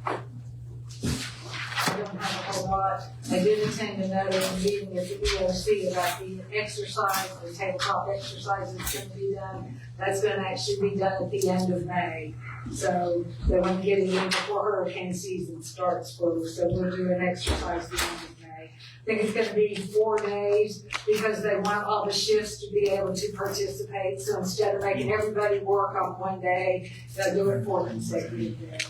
I don't have a whole lot. I did attend another meeting at the EOC about the exercise, the tabletop exercise that's gonna be done. That's gonna actually be done at the end of May. So they want to get it in before hurricane season starts, folks, so we'll do an exercise the end of May. I think it's gonna be 4 days because they want all the shifts to be able to participate. So instead of making everybody work on one day, they'll do it 4 consecutive days.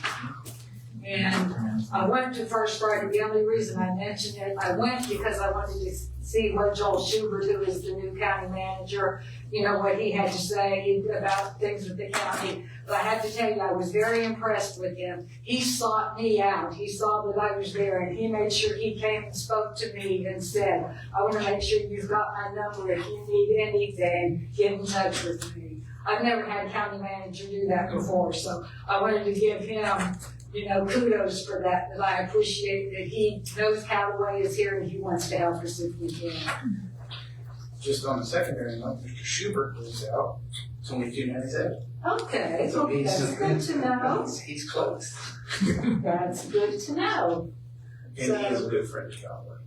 And I went to First Friday, the only reason I mentioned it, I went because I wanted to see what Joel Schubert, who is the new county manager, what he had to say about things with the county. But I have to tell you, I was very impressed with him. He sought me out. He saw that I was there and he made sure he came and spoke to me and said, I want to make sure you've got my number. If you need anything, get in touch with me. I've never had a county manager do that before, so I wanted to give him kudos for that I appreciate that he knows Callaway is here and he wants to help us if we can. Just on the secondary note, Mr. Schubert was out. It's only 2 minutes out. Okay, So he's, that's good to know. He's close. That's good to know. And he is a good friend of Callaway.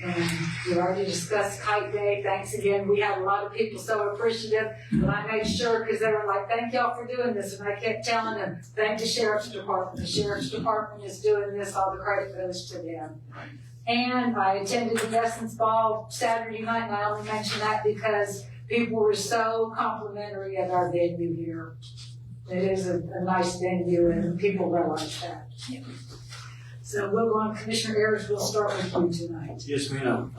And we already discussed Kite Day. Thanks again. We had a lot of people so appreciative, but I made sure because they were like, thank y'all for doing this. And I kept telling them, thank the Sheriff's Department. The Sheriff's Department is doing this. All the credit goes to them. And I attended the Essence Ball Saturday night, and I only mention that because people were so complimentary at our venue here. It is a nice venue, and people realize that. So we'll go on, Commissioner Ayers, we'll start with you tonight. Yes, ma'am.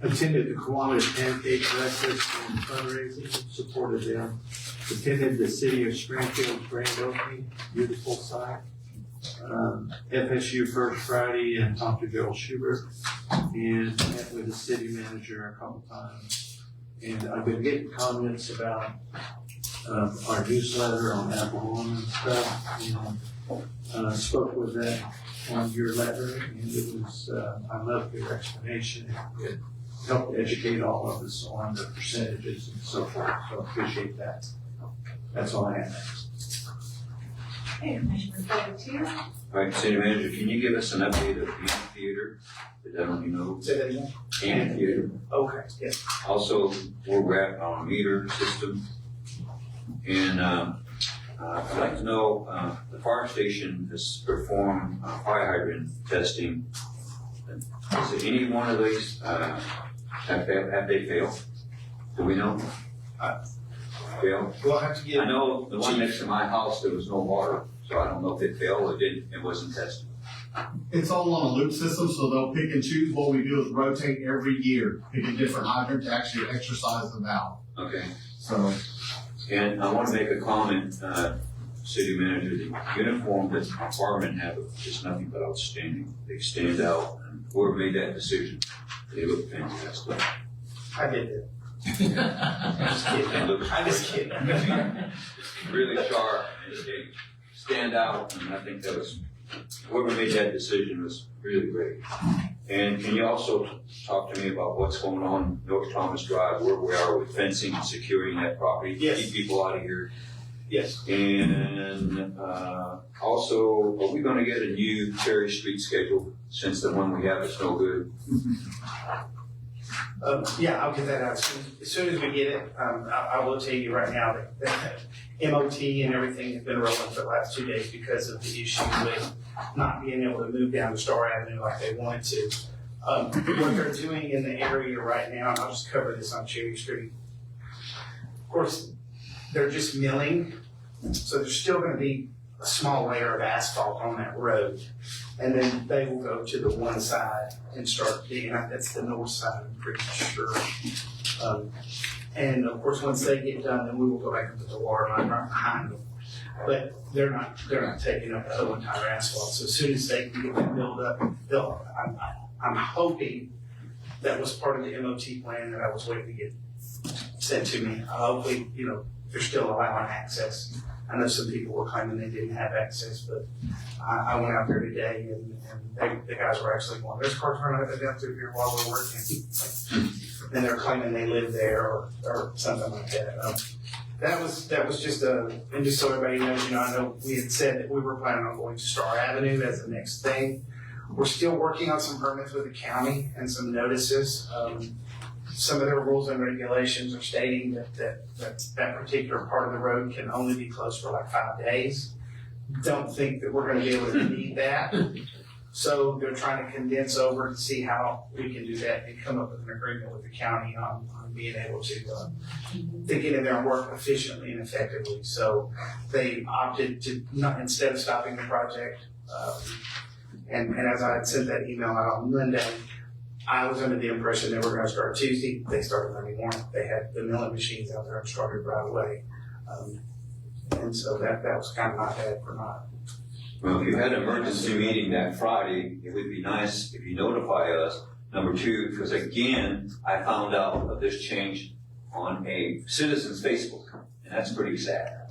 Attended the Kiwanis Pancake Breakfast and fundraising, supported them. Attended the City of Springfield's grand opening, beautiful site. FSU First Friday and talked to Joel Schubert and met with the city manager a couple times. And I've been getting comments about our newsletter on Apple One and stuff. And spoke with them on your letter, and it was, I loved your explanation. It helped educate all of us on the percentages and so forth, so I appreciate that. That's all I have. Hey, Commissioner Pelletier. All right, City Manager, can you give us an update of the amphitheater? That I don't even know. Say that again? Amphitheater. Okay, yes. Also, we're wrapped on a meter system. And I'd like to know, the fire station has performed fire hydrant testing Is it any one of these, have they failed? Do we know? Failed? We'll have to get. I know the one next to my house, there was no water, so I don't know if it failed or didn't, it wasn't tested. It's all on a loop system, so they'll pick and choose. What we do is rotate every year, pick a different hydrant to actually exercise the valve. Okay. So, And I want to make a comment, city manager, the uniform that the firemen have is nothing but outstanding. They stand out, and whoever made that decision, they look fantastic. I did it. I'm just kidding. Really sharp, and they stand out, and I think that was, whoever made that decision was really great. And can you also talk to me about what's going on North Thomas Drive, where we are with fencing and securing that property? Yes. Keep people out of here. Yes. And also, are we gonna get a new Cherry Street schedule since the one we have is no good? Yeah, I'll get that out as soon as we get it. I will tell you right now that MOT and everything has been rolling for the last 2 days because of the issue with not being able to move down to Star Avenue like they wanted to. What they're doing in the area right now, and I'll just cover this on Cherry Street. Of course, they're just milling, so there's still gonna be a small layer of asphalt on that road. And then they will go to the one side and start digging out. That's the north side, I'm pretty sure. And of course, once they get done, then we will go back and put the water line right behind them. But they're not taking up the whole entire asphalt. So as soon as they can get that built up, I'm hoping that was part of the MOT plan that I was waiting to get sent to me. Hopefully, they're still allowing access. I know some people were claiming they didn't have access, but I went out there today and the guys were actually going, there's cars running up and down through here while we're working. And they're claiming they live there or something like that. That was just and just so everybody knows, I know we had said that we were planning on going to Star Avenue as the next thing. We're still working on some permits with the county and some notices. Some of their rules and regulations are stating that particular part of the road can only be closed for like 5 days. Don't think that we're gonna be able to meet that. So they're trying to condense over and see how we can do that and come up with an agreement with the county on being able to get in there and work efficiently and effectively. So they opted to not, instead of stopping the project, and as I had sent that email out on Monday, I was under the impression they were going to start Tuesday. They started Monday morning. They had the milling machines out there and started right away. And so that was kind of my bad for not. Well, if you had an emergency meeting that Friday, it would be nice if you notify us. Number two, because again, I found out of this change on a citizen's Facebook, and that's pretty sad.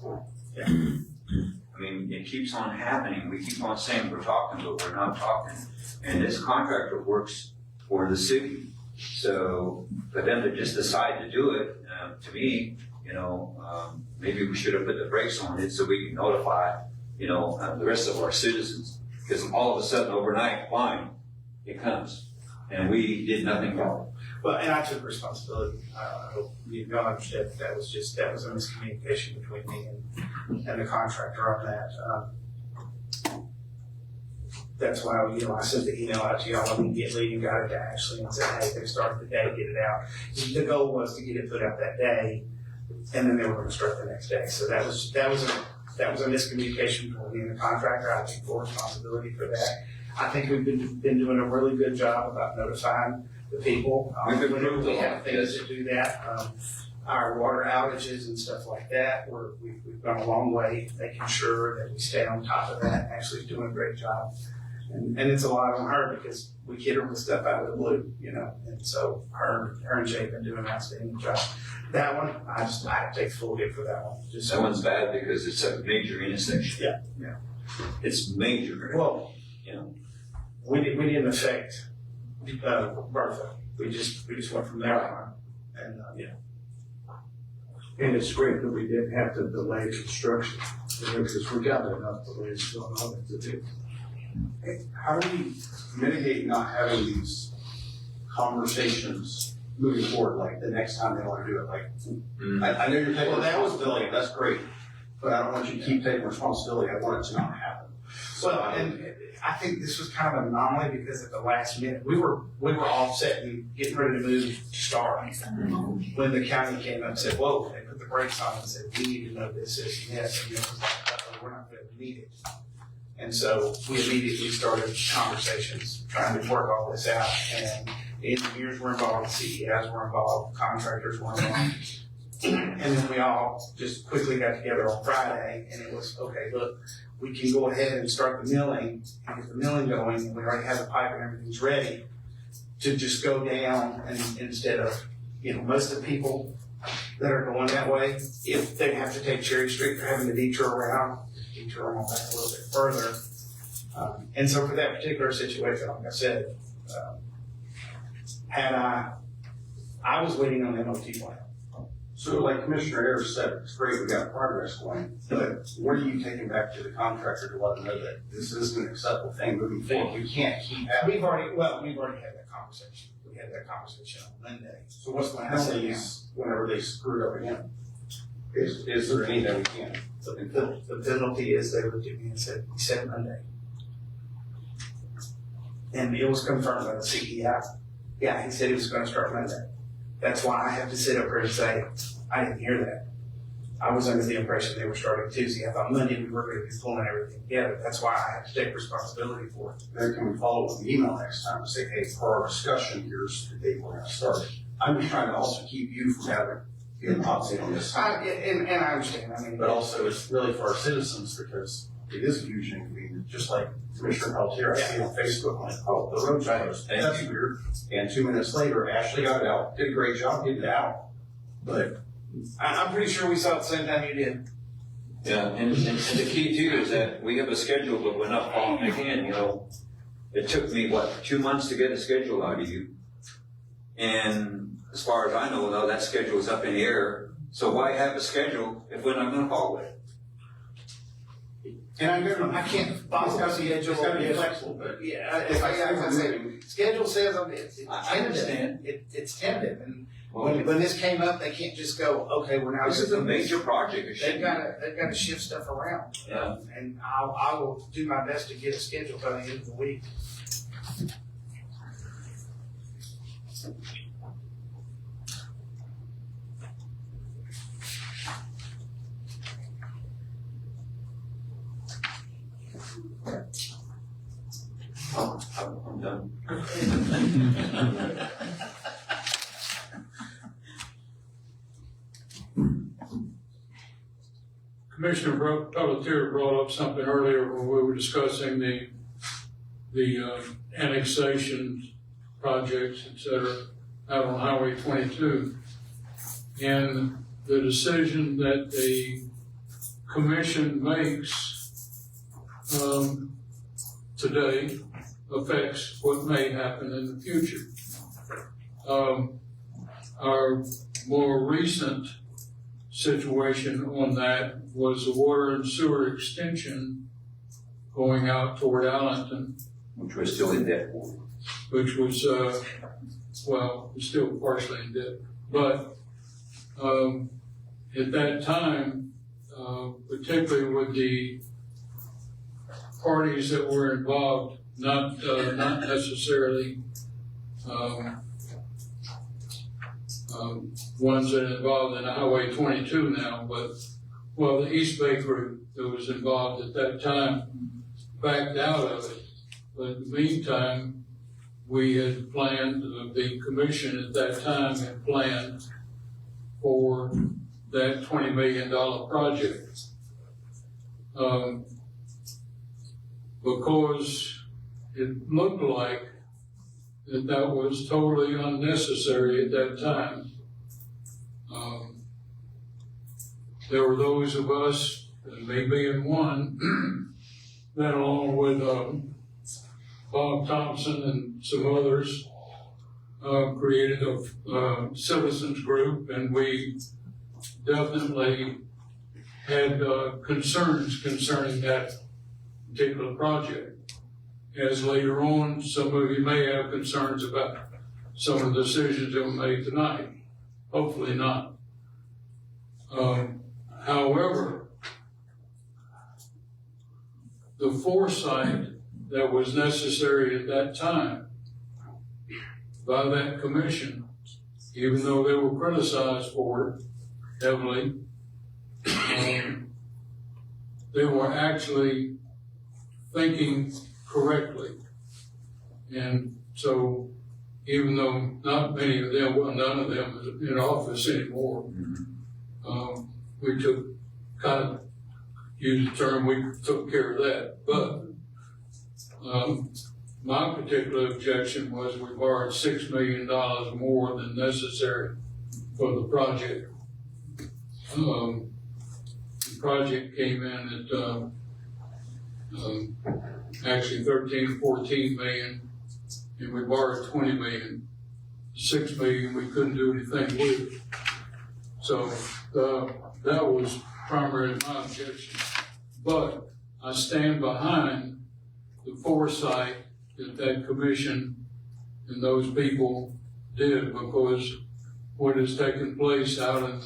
Yeah. I mean, it keeps on happening. We keep on saying we're talking, but we're not talking. And this contractor works for the city. So for them to just decide to do it, to me, maybe we should have put the brakes on it so we can notify, the rest of our citizens. Because all of a sudden, overnight, fine, it comes. And we did nothing wrong. Well, and I took responsibility. I hope you all understand that was a miscommunication between me and the contractor on that. That's why, I sent the email out to y'all immediately and got it to Ashley and said, hey, they started the day, get it out. The goal was to get it put out that day, and then they were gonna start the next day. So that was a miscommunication between me and the contractor. I take full responsibility for that. I think we've been doing a really good job about notifying the people. Whenever we have things to do that, our water outages and stuff like that, we've gone a long way making sure that we stay on top of that. Ashley's doing a great job. And it's a lot on her because we hit her with stuff out of the blue, and so her and Jay have been doing an outstanding job. That one, I have to take full hit for that one. That one's bad because it's a major intersection. Yeah. It's major. Well, we didn't affect Bertha. We just went from there on, and And it's great that we didn't have to delay construction, because we got enough delays going on to do. How do we mitigate not having these conversations moving forward, like the next time they want to do it? Like, I know you're taking responsibility, that's great, but I don't want you to keep taking responsibility. I want it to not happen. Well, and I think this was kind of an anomaly because at the last minute, we were all set and getting ready to move to start. When the county came up and said, whoa, they put the brakes on and said, we need to know this, and yes, and it was like, we're not gonna need it. And so we immediately started conversations, trying to work all this out, and the engineers were involved, CEOs were involved, contractors were involved. And then we all just quickly got together on Friday, and it was, okay, look, we can go ahead and start the milling, and get the milling going, and we already have the pipe and everything's ready to just go down, and instead of, most of the people that are going that way, if they have to take Cherry Street, they're having to detour around them back a little bit further. And so for that particular situation, like I said, I was waiting on the MOT plan. So like Commissioner Ayers said, it's great, we got progress going, but what are you taking back to the contractor to let them know that this isn't an acceptable thing moving forward? We can't keep having. We've already had that conversation. We had that conversation on Monday. So what's the penalties whenever they screw up again? Is there anything we can? The penalty is they looked at me and said, he said Monday. And it was confirmed by the CEO. Yeah, he said he was gonna start Monday. That's why I have to sit up here and say, I didn't hear that. I was under the impression they were starting Tuesday. I thought Monday we were gonna be pulling everything together. That's why I have to take responsibility for it. Then can we follow up with an email next time and say, hey, for our discussion, here's the date we're gonna start. I'm just trying to also keep you from having an opposite on this. And I understand, but also it's really for our citizens because it is a huge inconvenience, just like Commissioner Peltier, I see on Facebook, like, oh, the road's closed, that's weird. And 2 minutes later, Ashley got it out, did a great job getting it out. But I'm pretty sure we saw it the same time you did. Yeah, and the key too is that we have a schedule, but we're not following again, It took me, 2 months to get a schedule out of you. And as far as I know, though, that schedule is up in the air. So why have a schedule if we're not gonna follow it? And I can't follow the schedule. It's gotta be flexible, but yeah, if I say, schedule says it's I understand. It's tentative, and when this came up, they can't just go, okay, we're now. This is a major project. They've gotta shift stuff around. Yeah. And I will do my best to get a schedule by the end of the week. I'm done. Commissioner Pelletier brought up something earlier when we were discussing the annexation projects, et cetera, out on Highway 22. And the decision that the commission makes today affects what may happen in the future. Our more recent situation on that was a water and sewer extension going out toward Allenton. Which we're still in debt. Which was, still partially in debt. But at that time, particularly with the parties that were involved, not necessarily ones that are involved in Highway 22 now, but the East Bay group that was involved at that time backed out of it. But in the meantime, we had planned, the commission at that time had planned for that $20 million project. Because it looked like that was totally unnecessary at that time. There were those of us, and me being one, that along with Bob Thompson and some others, created a citizens group, and we definitely had concerns concerning that particular project. As later on, some of you may have concerns about some of the decisions that were made tonight. Hopefully not. However, the foresight that was necessary at that time by that commission, even though they were criticized for it heavily, they were actually thinking correctly. And so, even though not many of them, well, none of them is in office anymore, we took, kind of use the term, we took care of that. But my particular objection was we borrowed $6 million more than necessary for the project. The project came in at actually 13, 14 million, and we borrowed 20 million. 6 million we couldn't do anything with. So that was primarily my objection. But I stand behind the foresight that commission and those people did, because what has taken place out in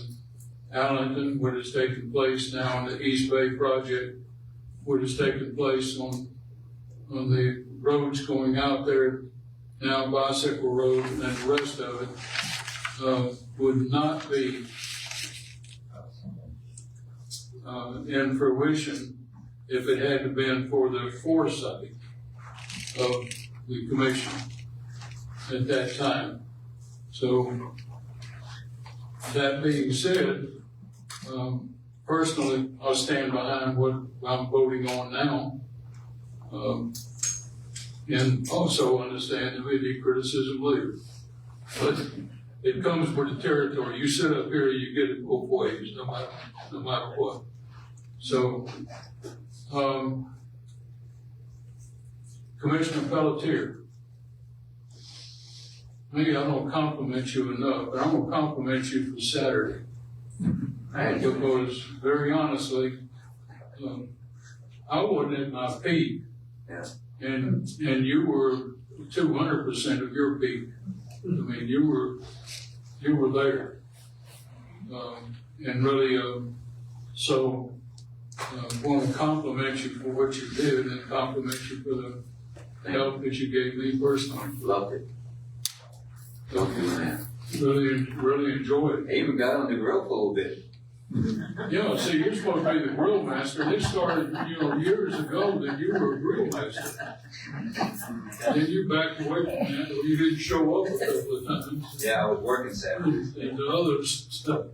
Arlington, what has taken place now in the East Bay project, what has taken place on the roads going out there, now Bicycle Road and the rest of it, would not be in fruition if it hadn't been for the foresight of the commission at that time. So, that being said, personally, I'll stand behind what I'm voting on now. And also understand that we need criticism later. But it comes with the territory. You sit up here, you get it both ways, no matter what. So, Commissioner Pelletier, maybe I don't compliment you enough, but I'm gonna compliment you for Saturday. Because very honestly, I wasn't at my peak. Yeah. And you were 200% of your peak. I mean, you were there. And really, so, want to compliment you for what you did and compliment you for the help that you gave me personally. Loved it. Loved doing that. Really enjoyed it. I even got on the grill for a little bit. Yeah, see, you're supposed to be the grill master. It started, years ago that you were a grill master. And then you backed away from that, or you didn't show up a couple of times. Yeah, I was working Saturdays. And the other stuff.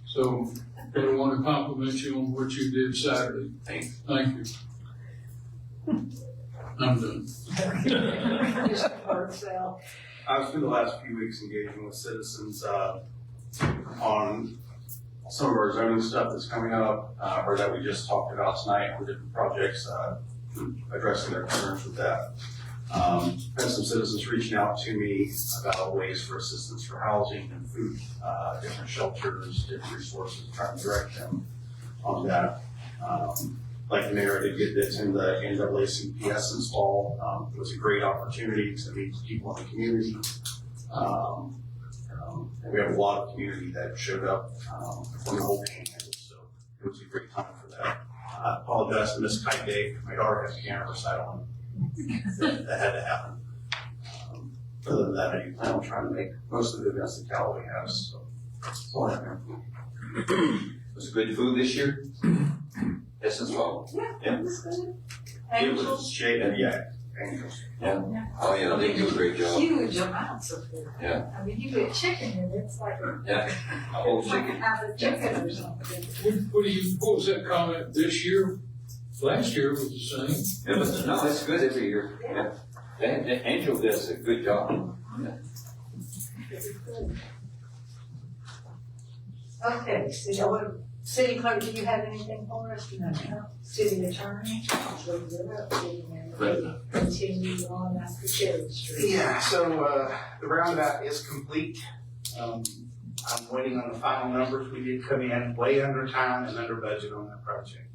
So, but I want to compliment you on what you did Saturday. Thanks. Thank you. I'm done. I've spent the last few weeks engaging with citizens on some of our zoning stuff that's coming up, or that we just talked about tonight with different projects, addressing their concerns with that. Had some citizens reaching out to me about ways for assistance for housing and food, different shelters, different resources, trying to direct them on that. Like the mayor did get this in the NAACPS install. It was a great opportunity to meet people in the community. And we have a lot of community that showed up from the whole panhandle, so it was a great time for that. I apologize to Miss Kite Day. My daughter has a piano recital, and that had to happen. Other than that, I plan on trying to make most of the events that Callaway has. So that's all I have. Was it good food this year? Essence Fall? Yeah, it was good. It was shaded, yeah. Angels. Yeah. Oh yeah, they do a great job. Huge amounts of food. Yeah. I mean, you get chicken and it's like Yeah. A whole it's like chicken. half a chicken or something. What was that comment this year? Last year was the same. Yeah, but no, it's good every year. Yeah. Angel does a good job. Yeah. Okay, City Clerk, do you have anything for us? No. City Attorney? Continue on after Cherry Street. Yeah, so, the roundabout is complete. I'm waiting on the final numbers. We did come in way under time and under budget on that project.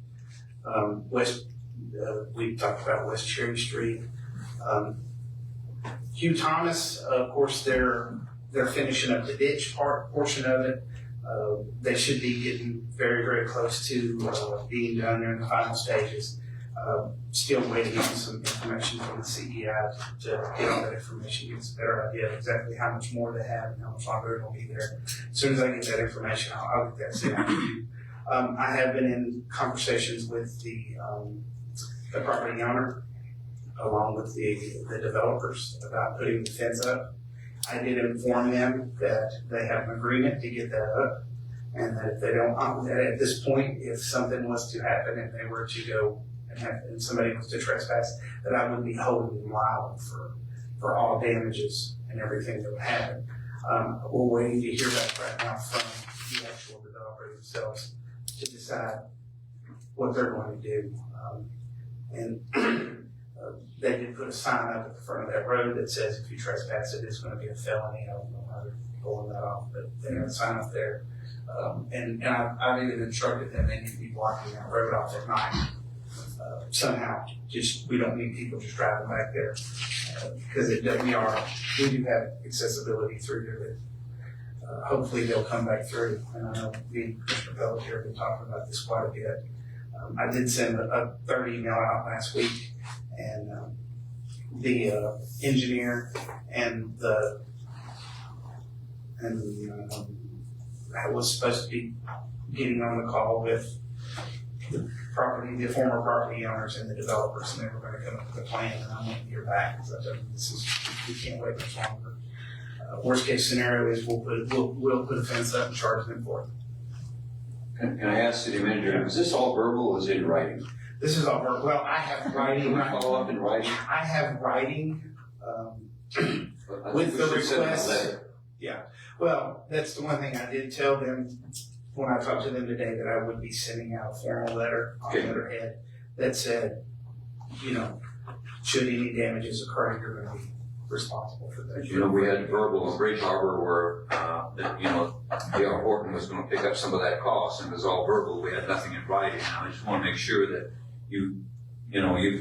We talked about West Cherry Street. Hugh Thomas, of course, they're finishing up the ditch portion of it. They should be getting very, very close to being done. They're in the final stages. Still waiting on some information from the CEI to get all that information, get a better idea of exactly how much more they have and how much longer it'll be there. As soon as I get that information, I'll get that sent out to you. I have been in conversations with the property owner along with the developers about putting the fence up. I did inform them that they have an agreement to get that up, and that if they don't, that at this point, if something was to happen and they were to go and somebody was to trespass, that I would be holding them liable for all damages and everything that would happen. We're waiting to hear back right now from the actual developer themselves to decide what they're going to do. They did put a sign up at the front of that road that says if you trespass it, it's going to be a felony. I don't know how they're pulling that off, but they have a sign up there. And I've even instructed them they need to be blocking that road off at night. Somehow, we don't need people just driving back there, because we do have accessibility through there that, hopefully they'll come back through. And I know me and Commissioner Pelletier have been talking about this quite a bit. I did send a third email out last week, and the engineer and I was supposed to be getting on the call with the former property owners and the developers, and they were going to come up with a plan, and I'm waiting to hear back, because I told them we can't wait much longer. Worst case scenario is we'll put a fence up and charge them for it. Can I ask City Manager, is this all verbal or is it in writing? This is all verbal. Well, I have writing. Can we follow up in writing? I have writing with the request. Yeah. Well, that's the one thing I did tell them when I talked to them today, that I would be sending out a formal letter on letterhead that said, should any damages occur, you're going to be responsible for that. We had verbal in Bridge Harbor where, D.R. Horton was going to pick up some of that cost, and it was all verbal. We had nothing in writing. I just want to make sure that you've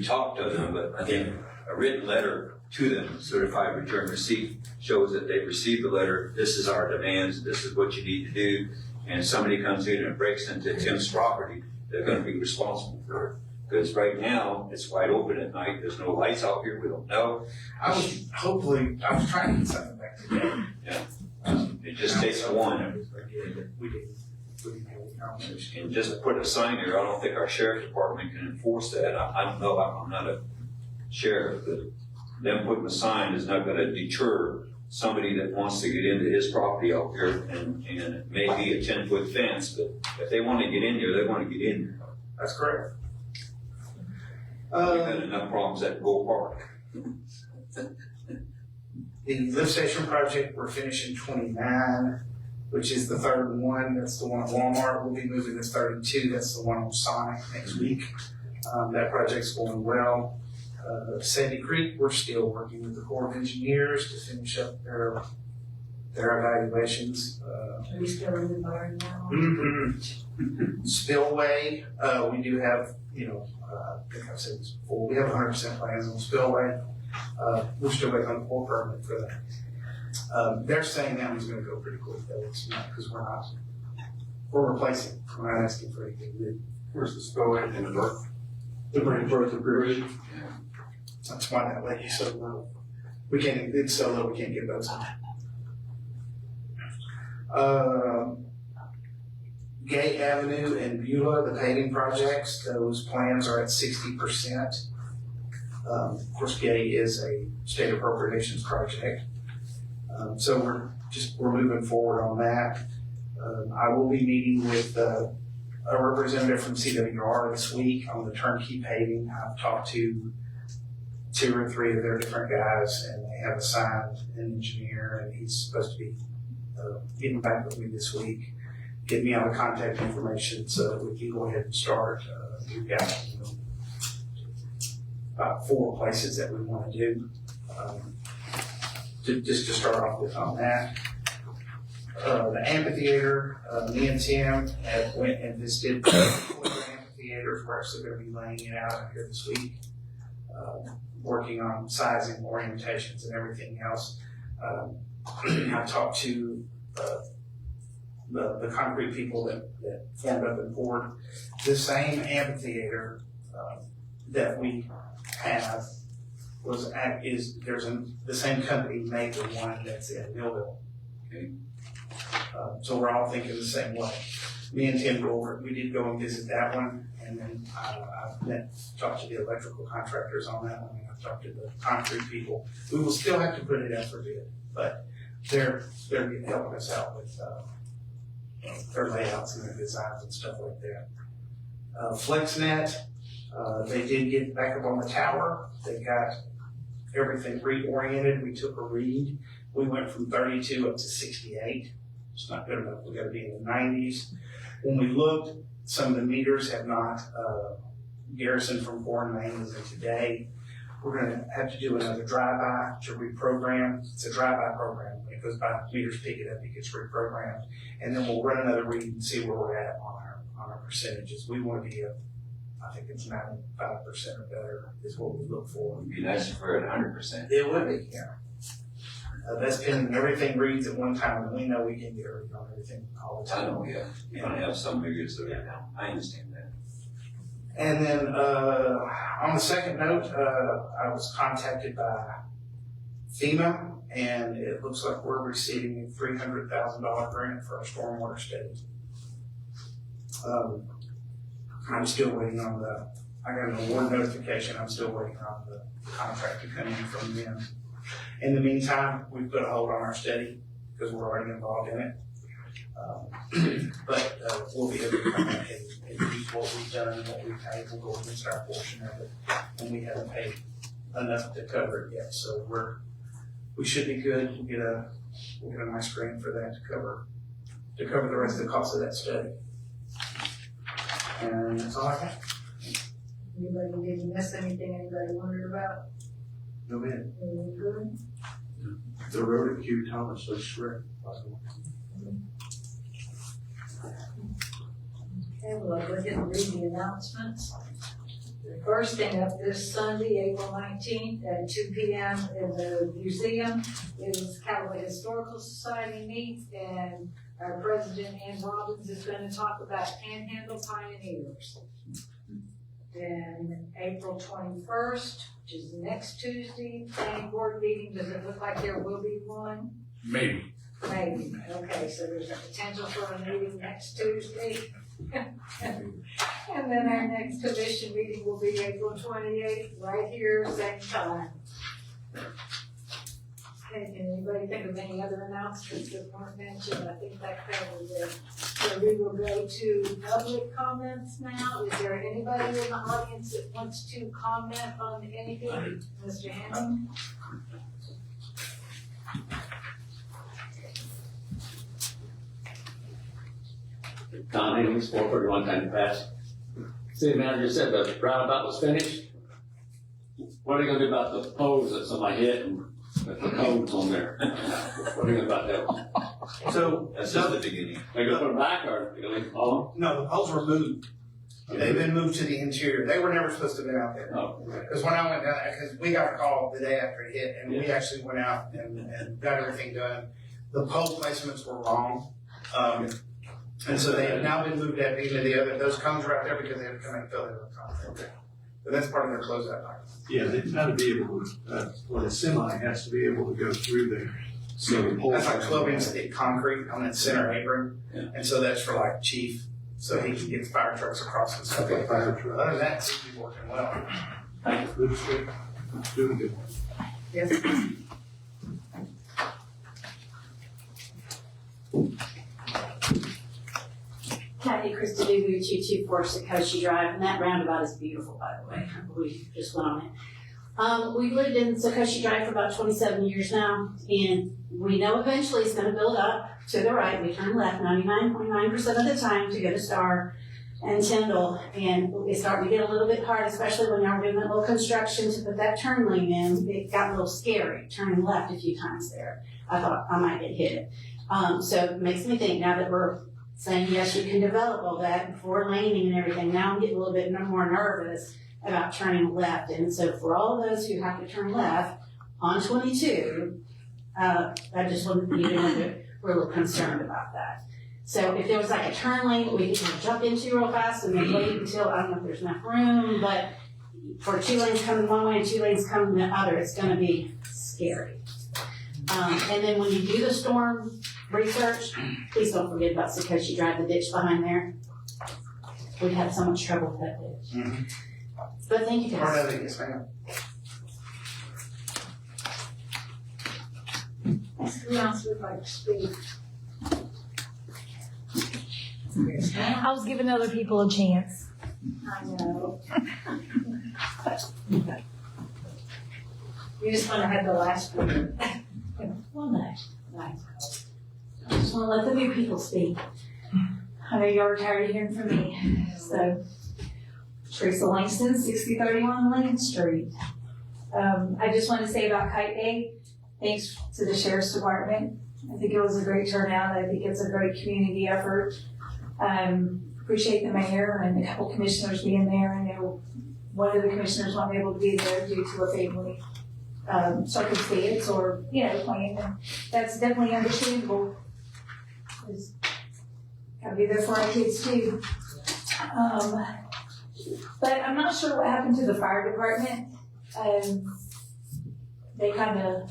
talked to them, but I think a written letter to them, certified return receipt, shows that they've received the letter. This is our demands. This is what you need to do. And somebody comes in and breaks into Tim's property, they're going to be responsible for it. Because right now, it's wide open at night. There's no lights out here. We don't know. I was trying to get something back today. Yeah. It just takes one. We didn't have any conversation. And just put a sign there. I don't think our sheriff department can enforce that. I don't know. I'm not a sheriff, but them putting a sign is not going to deter somebody that wants to get into his property out here, and it may be a 10-foot fence, but if they want to get in there, they want to get in there. That's correct. We've had enough problems at Gold Park. The lift station project, we're finishing 29, which is the third one. That's the one at Walmart. We'll be moving to 32. That's the one on Sonic next week. That project's going well. Sandy Creek, we're still working with the Corps of Engineers to finish up their evaluations. Are you still in the barn now? Spillway, we do have, I think I've said this before, we have 100% plans on Spillway. We're still waiting on the full permit for that. They're saying that one's gonna go pretty quick though, it's not, because we're replacing, we're not asking for anything new. Where's the spillway in the north? The bridge. That's why that lake is so low. It's so low, we can't get boats on. Gay Avenue and Beulah, the paving projects, those plans are at 60%. Of course, Gay is a state appropriations project. So we're moving forward on that. I will be meeting with a representative from CWR this week on the turnkey paving. I've talked to 2 or 3 of their different guys, and they have assigned an engineer, and he's supposed to be getting back with me this week, get me all the contact information so that we can go ahead and start. We've got about 4 places that we want to do, just to start off with on that. The amphitheater, me and Tim went and visited the amphitheaters. We're actually going to be laying it out here this week, working on sizing, orientations, and everything else. I talked to the concrete people that formed up and poured. The same amphitheater that we have the same company made the one that's in Millville. Okay. So we're all thinking the same way. Me and Tim we did go and visit that one, and then I've talked to the electrical contractors on that one, and I've talked to the concrete people. We will still have to put it out for bid, but they're helping us out with their layouts and their designs and stuff like that. FlexNet, they did get back up on the tower. They got everything reoriented. We took a read. We went from 32 up to 68. It's not good enough. We got to be in the 90s. When we looked, some of the meters have not garrisoned from foreign mains in today. We're going to have to do another drive-by to reprogram. It's a drive-by program. When it goes by, meters pick it up, it gets reprogrammed. And then we'll run another read and see where we're at on our percentages. We want to be I think it's 95% or better is what we look for. It'd be nice if we're at 100%. It would be, yeah. That's pending everything reads at one time, and we know we can get a read on everything all the I time. know, yeah. You're gonna have some meters that are down. I understand that. And then, on the second note, I was contacted by FEMA, and it looks like we're receiving a $300,000 grant for our stormwater study. I'm still waiting on I got an award notification, I'm still waiting on the contract to come in from them. In the meantime, we put a hold on our study because we're already involved in it. But we'll be able to come back and use what we've done and what we've paid. We'll go against our portion of it. And we haven't paid enough to cover it yet. So we should be good. We'll get a nice grant for that to cover the rest of the cost of that study. And that's all I got. Anybody didn't miss anything anybody wondered about? No bid. Anything good? The road at Q Thomas was shred. Okay, well, I'll go ahead and read the announcements. The first thing up this Sunday, April 19th at 2 p.m. in the museum is Callaway Historical Society meets, and our president, Ann Robbins, is going to talk about Panhandle Pioneers. Then April 21st, which is next Tuesday, planning board meeting. Does it look like there will be one? Maybe. Maybe. Okay, so there's a potential for a meeting next Tuesday. And then our next commission meeting will be April 28th, right here, same time. Okay, can anybody think of any other announcements that weren't mentioned? I think that covers it. So we will go to public comments now. Is there anybody in the audience that wants to comment on anything? Mr. Hammond? Tom Higgins, 431 Time Pass. City manager said the roundabout was finished. What are they gonna do about the poles that somebody hit and the cones on there? What are they gonna do about that one? So That's just the beginning. They gonna put them back or they gonna leave them alone? no, the poles were moved. They've been moved to the interior. They were never supposed to have been out there. Oh, Because when I went down, because we got a call the day after it hit, and we actually went out and got everything done. The pole placements were wrong. And so they have now been moved out into the other, those cones are out there because they have to come and fill it with concrete. But that's part of their closeout document. Yeah, they've got to be able to, well, the semi has to be able to go through there. So the pole. That's like 12-inch thick concrete on that center apron. Yeah. And so that's for like chief, so he can get fire trucks across and stuff like Fire that. truck. Other than that, it seems to be working well. Good stuff. Doing good. Yes. Kathy Christodoulou, 224 Sakoshi Drive, and that roundabout is beautiful, by the way. We just went on it. We've lived in Sakoshi Drive for about 27 years now, and we know eventually it's gonna build up to the right. We turn left 99.9% of the time to go to Star and Tyndall, and it's starting to get a little bit hard, especially when y'all are doing that little construction to put that turn lane in. It got a little scary, turning left a few times there. I thought I might get hit. So it makes me think, now that we're saying, yes, you can develop all that before laning and everything, now I'm getting a little bit more nervous about turning left. And so for all those who have to turn left on 22, I just wanted you to know that we're a little concerned about that. So if there was like a turn lane that we could jump into real fast and then wait until, I don't know if there's enough room, but for 2 lanes coming one way and 2 lanes coming the other, it's gonna be scary. And then when you do the storm research, please don't forget about Sakoshi Drive, the ditch behind there. We've had so much trouble with that ditch. But thank you guys. Yes, ma'am. Who else would like to speak? I was giving other people a chance. I know. You just want to have the last word. Well, no. I just want to let the new people speak. I know you're tired of hearing from me. So, Teresa Langston, 6031 Lincoln Street. I just want to say about Kite Day, thanks to the Sheriff's Department. I think it was a great turnout. I think it's a great community effort. Appreciate the mayor and a couple commissioners being there. I know one of the commissioners wasn't able to be there due to a family circumstance or, plan. And that's definitely understandable. Gotta be there for our kids too. But I'm not sure what happened to the fire department. They kind of,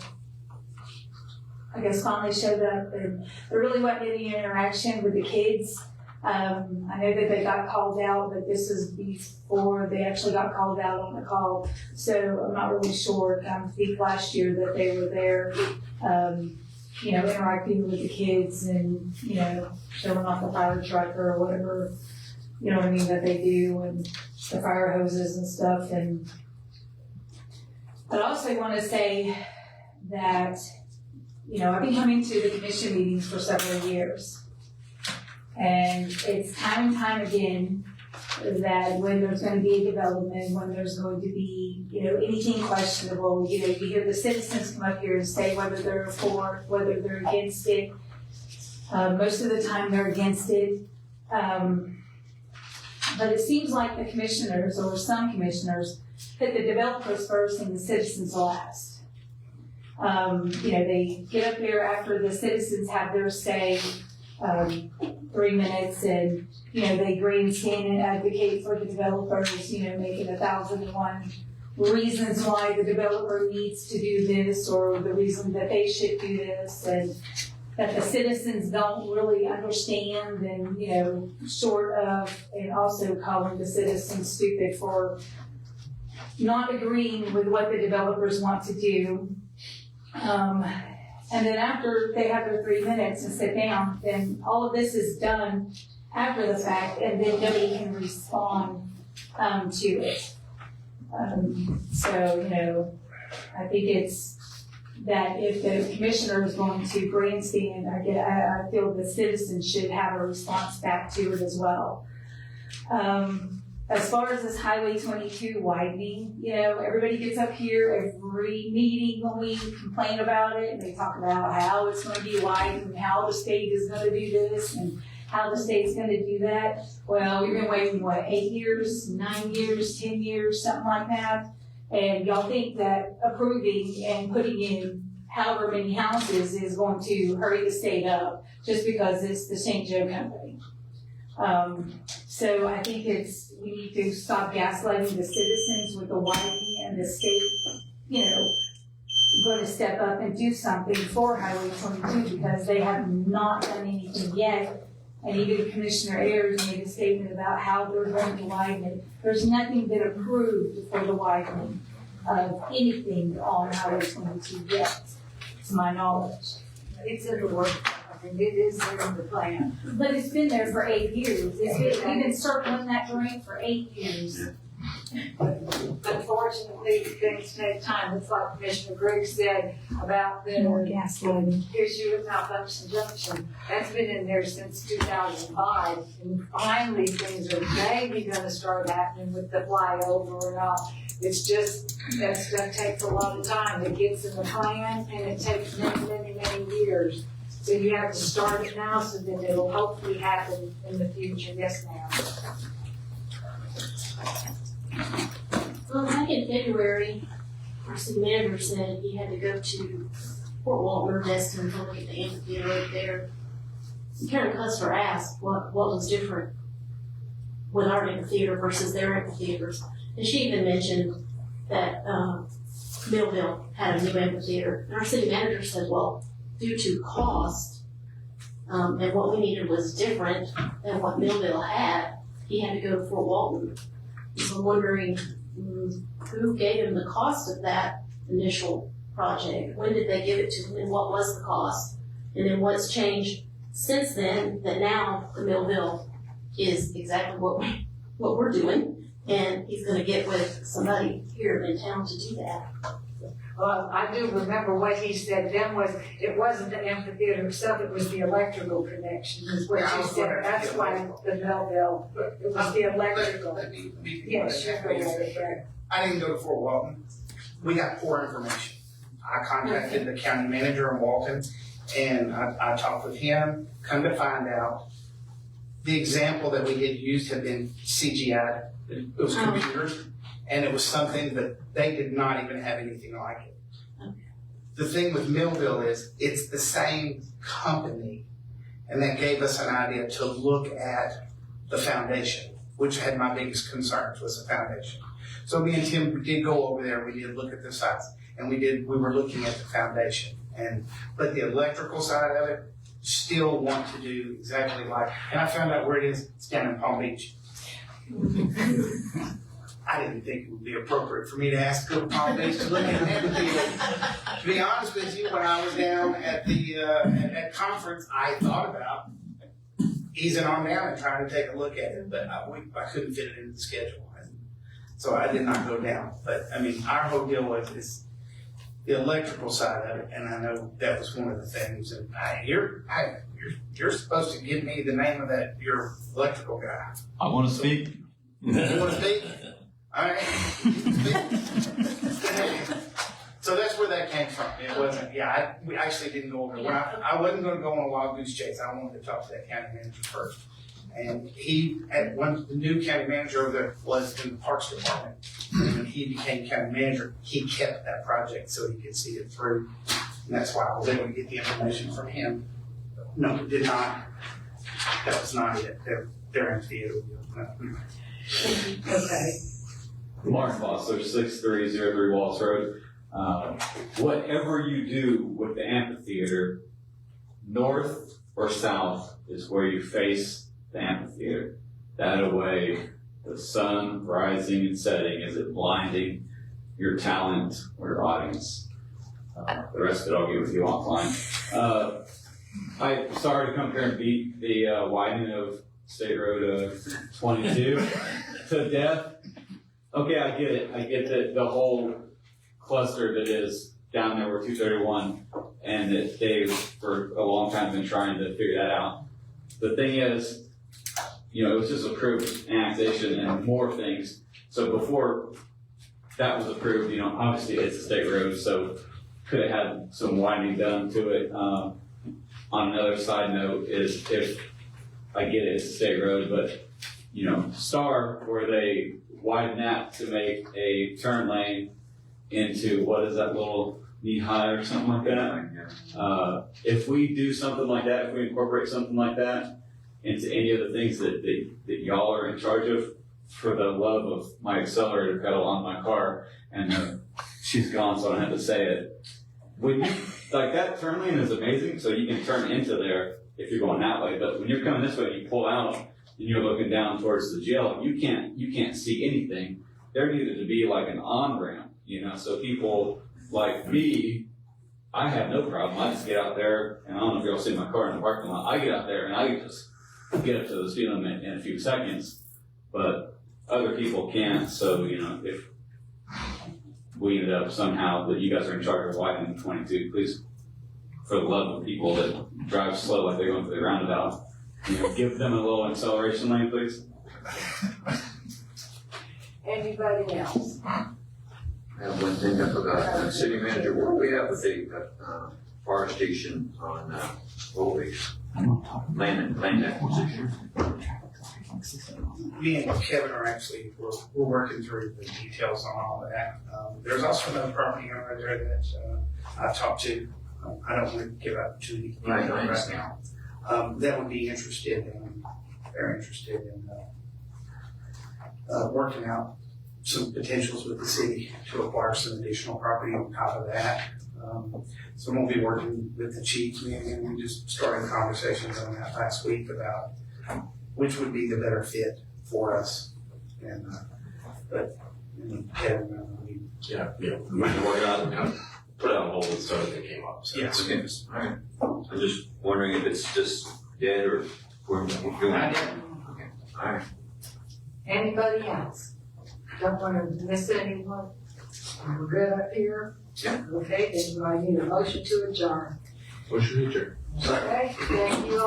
I guess, finally showed up, and there really wasn't any interaction with the kids. I know that they got called out, but this is before they actually got called out on the call. So I'm not really sure. I think last year that they were there, interacting with the kids and, showing off the fire truck or whatever, that they do, and the fire hoses and stuff. And but I also want to say that, I've been coming to the commission meetings for several years. And it's time and time again that when there's going to be a development, when there's going to be, anything questionable, you hear the citizens come up here and say whether they're for, whether they're against it. Most of the time they're against it. But it seems like the commissioners, or some commissioners, put the developers first and the citizens last. They get up there after the citizens have their say, 3 minutes, and, they grandstand and advocate for the developers, making 1,001 reasons why the developer needs to do this, or the reason that they should do this, and that the citizens don't really understand, and, short of, and also calling the citizens stupid for not agreeing with what the developers want to do. And then after they have their 3 minutes and sit down, then all of this is done after the fact, and then nobody can respond to it. I think it's that if the commissioner is going to grandstand, I feel the citizens should have a response back to it as well. As far as this Highway 22 widening, everybody gets up here every meeting when we complain about it, and they talk about how it's going to be widened, and how the state is going to do this, and how the state's going to do that. Well, we've been waiting, 8 years, 9 years, 10 years, something like that. And y'all think that approving and putting in however many houses is going to hurry the state up just because it's the St. Joe Company. So I think we need to stop gaslighting the citizens with the widening, and the state, going to step up and do something for Highway 22 because they have not done anything yet. And even Commissioner Ayers made a statement about how they're going to widen it. There's nothing been approved for the widening of anything on Highway 22 yet, to my knowledge. It's in the work. It is in the plan. But it's been there for 8 years. We've been circling that drain for 8 years. Unfortunately, things take time. It's like Commissioner Griggs said about the issue with Malfunction Junction. That's been in there since 2005. And finally, things are maybe going to start happening with the flyover or not. It's just, that stuff takes a lot of time. It gets in the plan, and it takes many, many, many years. So you have to start it now, so that it'll hopefully happen in the future. Yes, ma'am. Well, back in February, our city manager said he had to go to Fort Walton, Destin, to look at the amphitheater over there. Karen Custer asked what was different with our amphitheater versus their amphitheaters. And she even mentioned that, Millville had a new amphitheater. And our city manager said, well, due to cost, and what we needed was different than what Millville had, he had to go to Fort Walton. So I'm wondering, who gave him the cost of that initial project? When did they give it to him, and what was the cost? And then what's changed since then, that now the Millville is exactly what we're doing, and he's gonna get with somebody here in town to do that. Well, I do remember what he said then was, it wasn't the amphitheater itself, it was the electrical connection, is what Yeah, he said. That's why the Millville, it was the electrical. Yes, sure. I didn't go to Fort Walton. We got poor information. I contacted the county manager in Walton, and I talked with him. Come to find out, the example that we had used had been CGI. It was computers, and it was something that they did not even have anything like it. The thing with Millville is, it's the same company, and that gave us an idea to look at the foundation, which had my biggest concerns was the foundation. So me and Tim did go over there, we did look at the sites, and we were looking at the foundation. But the electrical side of it, still want to do exactly like, and I found out where it is, it's down in Palm Beach. I didn't think it would be appropriate for me to ask go to Palm Beach to look at an amphitheater. To be honest with you, when I was down at the at conference, I thought about easing on down and trying to take a look at it, but I couldn't fit it into the schedule. So I did not go down. But I mean, our whole deal is the electrical side of it, and I know that was one of the things. And you're supposed to give me the name of your electrical guy. I want to speak. You want to speak? All right. So that's where that came from. It wasn't. We actually didn't go over. I wasn't going to go on a wild goose chase. I wanted to talk to that county manager first. And the new county manager over there was in the Parks Department. And when he became county manager, he kept that project so he could see it through. And that's why I was able to get the information from him. No, it did not. That was not it. They're in theater. Okay. Mark Foster, 6303 Walls Road. Whatever you do with the amphitheater, north or south is where you face the amphitheater. That way, the sun rising and setting isn't blinding your talent or your audience. The rest of it I'll get with you offline. I'm sorry to come here and beat the widening of State Road 22 to death. Okay, I get it. I get that the whole cluster that is down there where 231, and that they've for a long time been trying to figure that out. The thing is, it was just approved annexation and more things. So before that was approved, obviously it's a state road, so could have had some widening done to it. On another side note is, if I get it, it's a state road, but Star, where they widen that to make a turn lane into, what is that, little knee high or something like that? If we do something like that, if we incorporate something like that into any of the things that y'all are in charge of, for the love of my accelerator pedal on my car, and she's gone so I don't have to say it. When you, like, that turn lane is amazing, so you can turn into there if you're going that way, but when you're coming this way and you pull out and you're looking down towards the jail, you can't see anything. There needed to be like an on-ramp, so people like me, I have no problem. I just get out there, and I don't know if y'all see my car in the parking lot. I get out there and I can just get up to the speed limit in a few seconds, but other people can't. So, if we ended up somehow that you guys are in charge of widening 22, please, for the love of people that drive slow like they're going through the roundabout, give them a little acceleration lane, please. Anybody else? I have one thing I forgot. City manager, where do we have with the fire station on Old Base? Land acquisition. Me and Kevin are actually, we're working through the details on all of that. There's also another property owner there that I talked to. I don't want to give up too many right now. That would be interested in, they're interested in working out some potentials with the city to acquire some additional property on top of that. So I'm gonna be working with the chief, and we just started conversations on that last week about which would be the better fit for us. And, Kevin, Yeah, we can work it out and kind of put it on hold and so it came up. So. Yes. Okay, alright. I'm just wondering if it's just dead or if we're doing. Not yet. Okay, alright. Anybody else? Don't wanna miss anyone? We're good up here? Yeah. Okay, then I need a motion to adjourn. Motion to adjourn. Okay, thank you all.